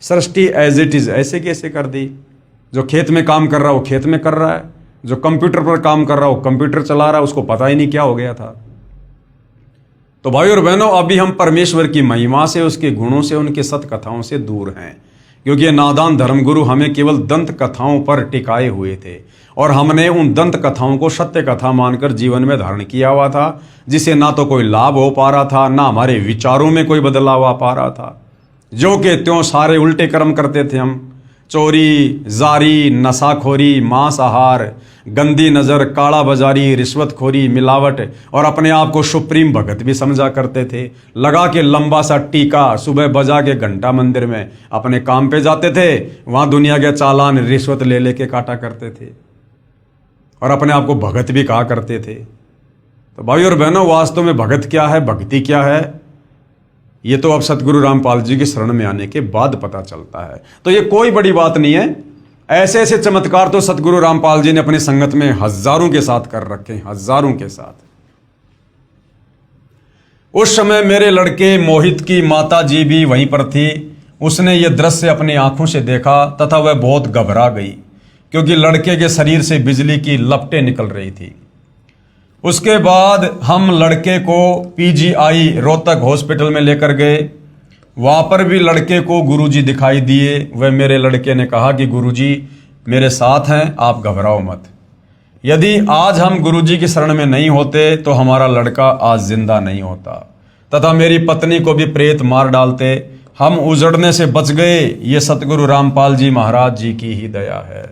सृष्टि एज इट इज ऐसे कैसे कर दी। जो खेत में काम कर रहा है वो खेत में कर रहा है, जो कंप्यूटर पर काम कर रहा है वो कंप्यूटर चला रहा है, उसको पता ही नहीं क्या हो गया था। तो भाई और बहनों, अभी हम परमेश्वर की महिमा से, उसके गुणों से, उनके सत कथाओं से दूर हैं, क्योंकि ये नादान धर्मगुरु हमें केवल दंत कथाओं पर टिकाए हुए थे, और हमने उन दंत कथाओं को सत्य कथा मानकर जीवन में धारण किया हुआ था, जिसे ना तो कोई लाभ हो पा रहा था, ना हमारे विचारों में कोई बदलाव आ पा रहा था। जो के त्यों सारे उल्टे कर्म करते थे हम। चोरी, जारी, नशाखोरी, मांसाहार, गंदी नज़र, काला बाजारी, रिश्वतखोरी, मिलावट और अपने आप को सुप्रीम भगत भी समझा करते थे। लगा के लंबा सा टीका, सुबह बजा के घंटा मंदिर में अपने काम पे जाते थे, वहाँ दुनिया के चालान रिश्वत ले लेके काटा करते थे और अपने आप को भगत भी कहा करते थे। तो भाई और बहनों, वास्तव में भगत क्या है, भक्ति क्या है, ये तो अब सतगुरु रामपाल जी की शरण में आने के बाद पता चलता है। तो ये कोई बड़ी बात नहीं है। ऐसे ऐसे चमत्कार तो सतगुरु रामपाल जी ने अपनी संगत में हजारों के साथ कर रखे हैं, हजारों के साथ। उस समय मेरे लड़के मोहित की माता जी भी वहीं पर थी। उसने ये दृश्य अपनी आंखों से देखा तथा वह बहुत घबरा गई, क्योंकि लड़के के शरीर से बिजली की लपटें निकल रही थी। उसके बाद हम लड़के को पीजीआई रोहतक हॉस्पिटल में लेकर गए। वहाँ पर भी लड़के को गुरुजी दिखाई दिए। वह मेरे लड़के ने कहा कि गुरुजी मेरे साथ हैं, आप घबराओ मत। यदि आज हम गुरुजी की शरण में नहीं होते तो हमारा लड़का आज जिंदा नहीं होता, तथा मेरी पत्नी को भी प्रेत मार डालते। हम उजड़ने से बच गए, ये सतगुरु रामपाल जी महाराज जी की ही दया है।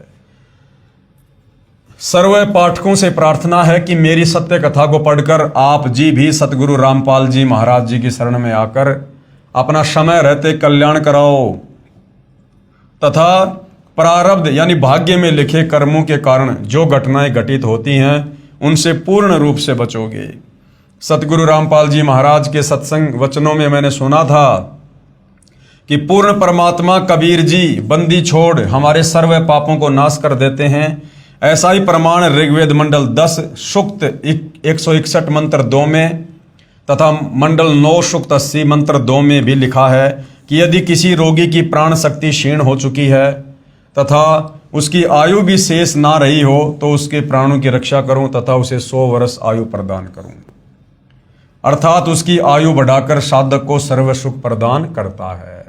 सर्व पाठकों से प्रार्थना है कि मेरी सत्य कथा को पढ़कर आप जी भी सतगुरु रामपाल जी महाराज जी की शरण में आकर अपना समय रहते कल्याण कराओ, तथा प्रारब्ध यानी भाग्य में लिखे कर्मों के कारण जो घटनाएं घटित होती हैं उनसे पूर्ण रूप से बचोगे। सतगुरु रामपाल जी महाराज के सत्संग वचनों में मैंने सुना था कि पूर्ण परमात्मा कबीर जी बंदी छोड़ हमारे सर्व पापों को नाश कर देते हैं। ऐसा ही प्रमाण ऋग्वेद मंडल 10 सूक्त 161 मंत्र 2 में तथा मंडल 9 सूक्त 80 मंत्र 2 में भी लिखा है कि यदि किसी रोगी की प्राण शक्ति क्षीण हो चुकी है तथा उसकी आयु भी शेष ना रही हो तो उसके प्राणों की रक्षा करूं तथा उसे 100 वर्ष आयु प्रदान करूं, अर्थात उसकी आयु बढ़ाकर साधक को सर्व सुख प्रदान करता है।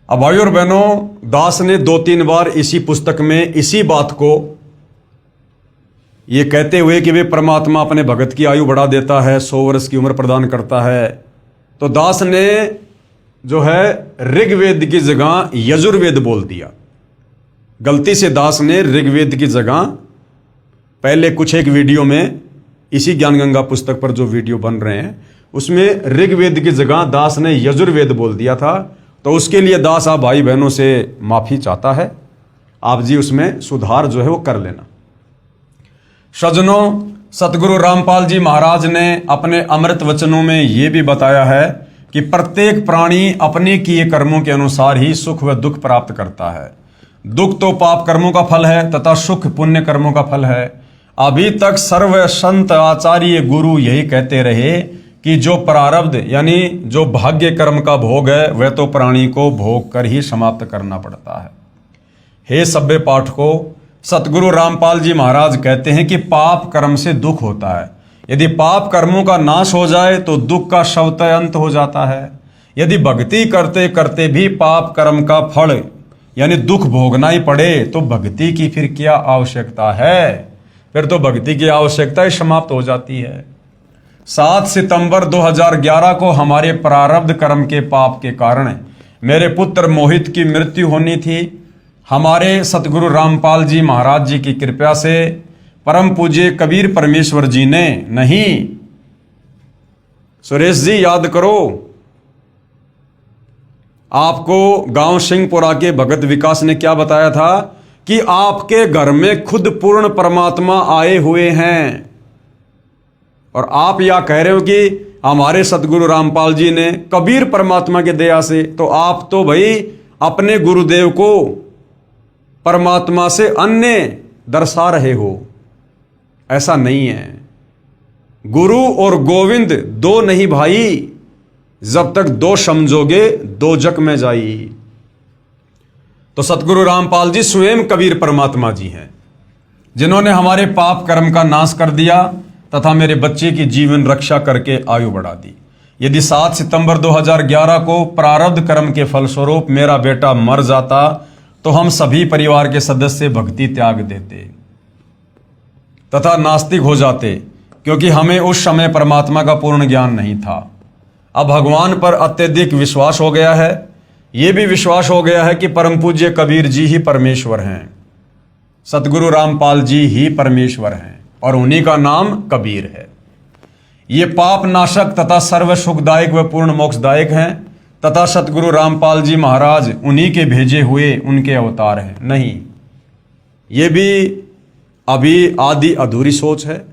अब भाइयों और बहनों, दास ने 2-3 बार इसी पुस्तक में इसी बात को ये कहते हुए कि वे परमात्मा अपने भगत की आयु बढ़ा देता है, 100 वर्ष की उम्र प्रदान करता है, तो दास ने जो है ऋग्वेद की जगह यजुर्वेद बोल दिया। गलती से दास ने ऋग्वेद की जगह, पहले कुछ एक वीडियो में इसी ज्ञान गंगा पुस्तक पर जो वीडियो बन रहे हैं उसमें ऋग्वेद की जगह दास ने यजुर्वेद बोल दिया था। तो उसके लिए दास आप भाई बहनों से माफी चाहता है। आप जी उसमें सुधार जो है वो कर लेना। सज्जनों, सतगुरु रामपाल जी महाराज ने अपने अमृत वचनों में ये भी बताया है कि प्रत्येक प्राणी अपने किए कर्मों के अनुसार ही सुख व दुख प्राप्त करता है। दुख तो पाप कर्मों का फल है तथा सुख पुण्य कर्मों का फल है। अभी तक सर्व संत आचार्य गुरु यही कहते रहे कि जो प्रारब्ध यानी जो भाग्य कर्म का भोग है वह तो प्राणी को भोग कर ही समाप्त करना पड़ता है। हे सभ्य पाठकों, सतगुरु रामपाल जी महाराज कहते हैं कि पाप कर्म से दुख होता है। यदि पाप कर्मों का नाश हो जाए तो दुख का स्वतः अंत हो जाता है। यदि भक्ति करते करते भी पाप कर्म का फल यानी दुख भोगना ही पड़े तो भक्ति की फिर क्या आवश्यकता है? फिर तो भक्ति की आवश्यकता ही समाप्त हो जाती है। 7 सितंबर 2011 को हमारे प्रारब्ध कर्म के पाप के कारण मेरे पुत्र मोहित की मृत्यु होनी थी। हमारे सतगुरु रामपाल जी महाराज जी की कृपा से परम पूज्य कबीर परमेश्वर जी ने, नहीं सुरेश जी याद करो, आपको गांव सिंहपुरा के भगत विकास ने क्या बताया था कि आपके घर में खुद पूर्ण परमात्मा आए हुए हैं। और आप यह कह रहे हो कि हमारे सतगुरु रामपाल जी ने कबीर परमात्मा के दया से, तो आप तो भाई अपने गुरुदेव को परमात्मा से अन्य दर्शा रहे हो। ऐसा नहीं है। गुरु और गोविंद दो नहीं भाई, जब तक दो समझोगे दो जग में जाई। तो सतगुरु रामपाल जी स्वयं कबीर परमात्मा जी हैं, जिन्होंने हमारे पाप कर्म का नाश कर दिया तथा मेरे बच्चे की जीवन रक्षा करके आयु बढ़ा दी। यदि 7 सितंबर 2011 को प्रारब्ध कर्म के फलस्वरूप मेरा बेटा मर जाता तो हम सभी परिवार के सदस्य भक्ति त्याग देते तथा नास्तिक हो जाते, क्योंकि हमें उस समय परमात्मा का पूर्ण ज्ञान नहीं था। अब भगवान पर अत्यधिक विश्वास हो गया है। ये भी विश्वास हो गया है कि परम पूज्य कबीर जी ही परमेश्वर हैं, सतगुरु रामपाल जी ही परमेश्वर हैं और उन्हीं का नाम कबीर है। ये पाप नाशक तथा सर्व सुखदायक व पूर्ण मोक्षदायक हैं तथा सतगुरु रामपाल जी महाराज उन्हीं के भेजे हुए उनके अवतार हैं। नहीं, ये भी अभी आधी अधूरी सोच है।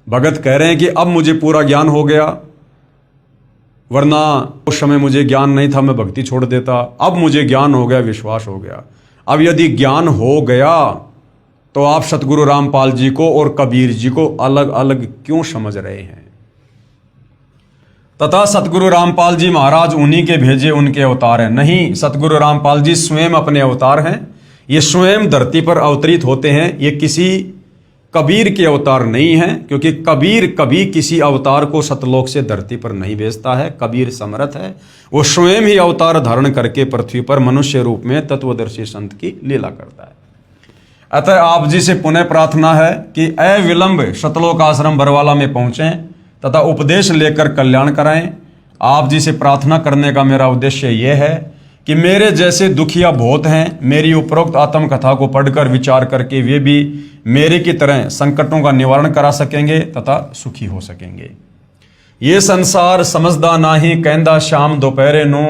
भगत कह रहे हैं कि अब मुझे पूरा ज्ञान हो गया, वरना उस समय मुझे ज्ञान नहीं था, मैं भक्ति छोड़ देता। अब मुझे ज्ञान हो गया, विश्वास हो गया। अब यदि ज्ञान हो गया तो आप सतगुरु रामपाल जी को और कबीर जी को अलग अलग क्यों समझ रहे हैं? तथा सतगुरु रामपाल जी महाराज उन्हीं के भेजे उनके अवतार हैं। नहीं, सतगुरु रामपाल जी स्वयं अपने अवतार हैं। ये स्वयं धरती पर अवतरित होते हैं। ये किसी कबीर के अवतार नहीं हैं, क्योंकि कबीर कभी किसी अवतार को सतलोक से धरती पर नहीं भेजता है। कबीर समर्थ है, वो स्वयं ही अवतार धारण करके पृथ्वी पर मनुष्य रूप में तत्वदर्शी संत की लीला करता है। अतः आप जी से पुनः प्रार्थना है कि अविलंब सतलोक आश्रम बरवाला में पहुंचें तथा उपदेश लेकर कल्याण कराएं। आप जी से प्रार्थना करने का मेरा उद्देश्य यह है कि मेरे जैसे दुखिया बहुत हैं, मेरी उपरोक्त आत्मकथा को पढ़कर विचार करके वे भी मेरे की तरह संकटों का निवारण करा सकेंगे तथा सुखी हो सकेंगे। ये संसार समझदा नाही, कहंदा शाम दोपहरे नू,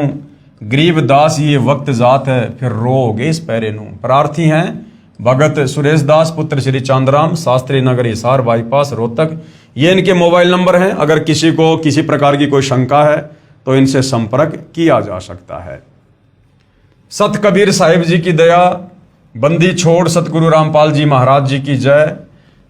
गरीब दास ये वक्त जात है, फिर रोगे इस पैरे नू। प्रार्थी हैं भगत सुरेश दास पुत्र श्री चांदराम, शास्त्री नगर, हिसार बाईपास, रोहतक। ये इनके मोबाइल नंबर हैं। अगर किसी को किसी प्रकार की कोई शंका है तो इनसे संपर्क किया जा सकता है। सत कबीर साहिब जी की दया, बंदी छोड़ सतगुरु रामपाल जी महाराज जी की जय।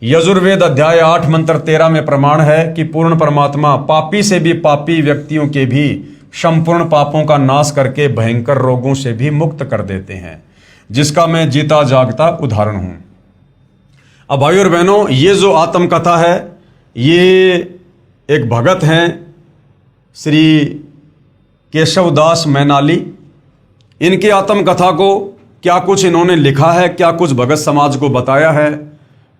यजुर्वेद अध्याय 8 मंत्र 13 में प्रमाण है कि पूर्ण परमात्मा पापी से भी पापी व्यक्तियों के भी संपूर्ण पापों का नाश करके भयंकर रोगों से भी मुक्त कर देते हैं, जिसका मैं जीता जागता उदाहरण हूं। अब भाई और बहनों, ये जो आत्मकथा है, ये एक भगत हैं श्री केशवदास मैनाली। इनकी आत्मकथा को क्या कुछ इन्होंने लिखा है, क्या कुछ भगत समाज को बताया है,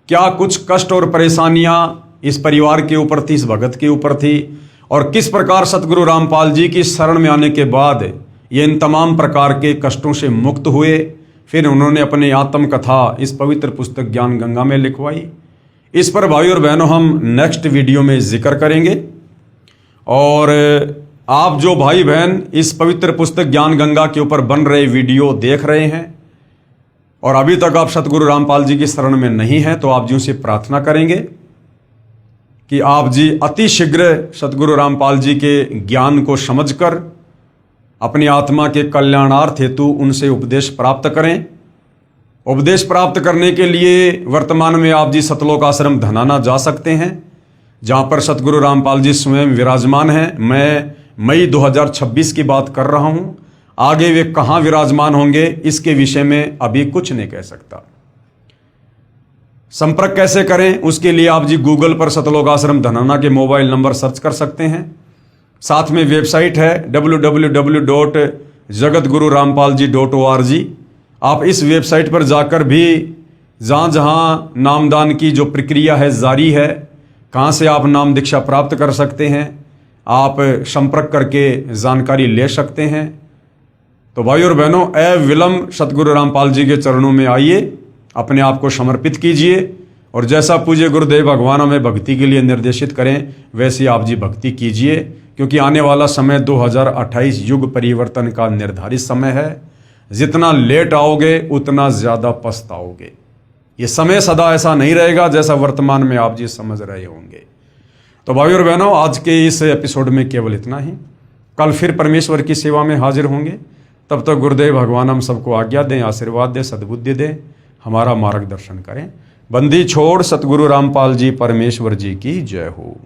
क्या कुछ कष्ट और परेशानियां इस परिवार के ऊपर थी, इस भगत के ऊपर थी, और किस प्रकार सतगुरु रामपाल जी की शरण में आने के बाद ये इन तमाम प्रकार के कष्टों से मुक्त हुए। फिर उन्होंने अपनी आत्मकथा इस पवित्र पुस्तक ज्ञान गंगा में लिखवाई। इस पर भाई और बहनों हम नेक्स्ट वीडियो में जिक्र करेंगे। और आप जो भाई बहन इस पवित्र पुस्तक ज्ञान गंगा के ऊपर बन रहे वीडियो देख रहे हैं और अभी तक आप सतगुरु रामपाल जी की शरण में नहीं हैं, तो आप जी से प्रार्थना करेंगे कि आप जी अति शीघ्र सतगुरु रामपाल जी के ज्ञान को समझकर अपनी आत्मा के कल्याणार्थ हेतु उनसे उपदेश प्राप्त करें। उपदेश प्राप्त करने के लिए वर्तमान में आप जी सतलोक आश्रम धनाना जा सकते हैं, जहां पर सतगुरु रामपाल जी स्वयं विराजमान हैं। मैं मई 2026 की बात कर रहा हूं। आगे वे कहां विराजमान होंगे इसके विषय में अभी कुछ नहीं कह सकता। संपर्क कैसे करें, उसके लिए आप जी गूगल पर सतलोक आश्रम धनाना के मोबाइल नंबर सर्च कर सकते हैं। साथ में वेबसाइट है www.jagatgururampalji.org। आप इस वेबसाइट पर जाकर भी जहाँ जहाँ नामदान की जो प्रक्रिया है जारी है, कहाँ से आप नाम दीक्षा प्राप्त कर सकते हैं, आप संपर्क करके जानकारी ले सकते हैं। तो भाई और बहनों, अविलंब सतगुरु रामपाल जी के चरणों में आइए, अपने आप को समर्पित कीजिए और जैसा पूज्य गुरुदेव भगवान हमें भक्ति के लिए निर्देशित करें वैसे आप जी भक्ति कीजिए, क्योंकि आने वाला समय 2028 युग परिवर्तन का निर्धारित समय है। जितना लेट आओगे उतना ज़्यादा पछताओगे। ये समय सदा ऐसा नहीं रहेगा जैसा वर्तमान में आप जी समझ रहे होंगे। तो भाई और बहनों, आज के इस एपिसोड में केवल इतना ही। कल फिर परमेश्वर की सेवा में हाजिर होंगे। तब तक गुरुदेव भगवान हम सबको आज्ञा दें, आशीर्वाद दें, सद्बुद्धि दें, हमारा मार्गदर्शन करें। बंदी छोड़ सतगुरु रामपाल जी परमेश्वर जी की जय हो।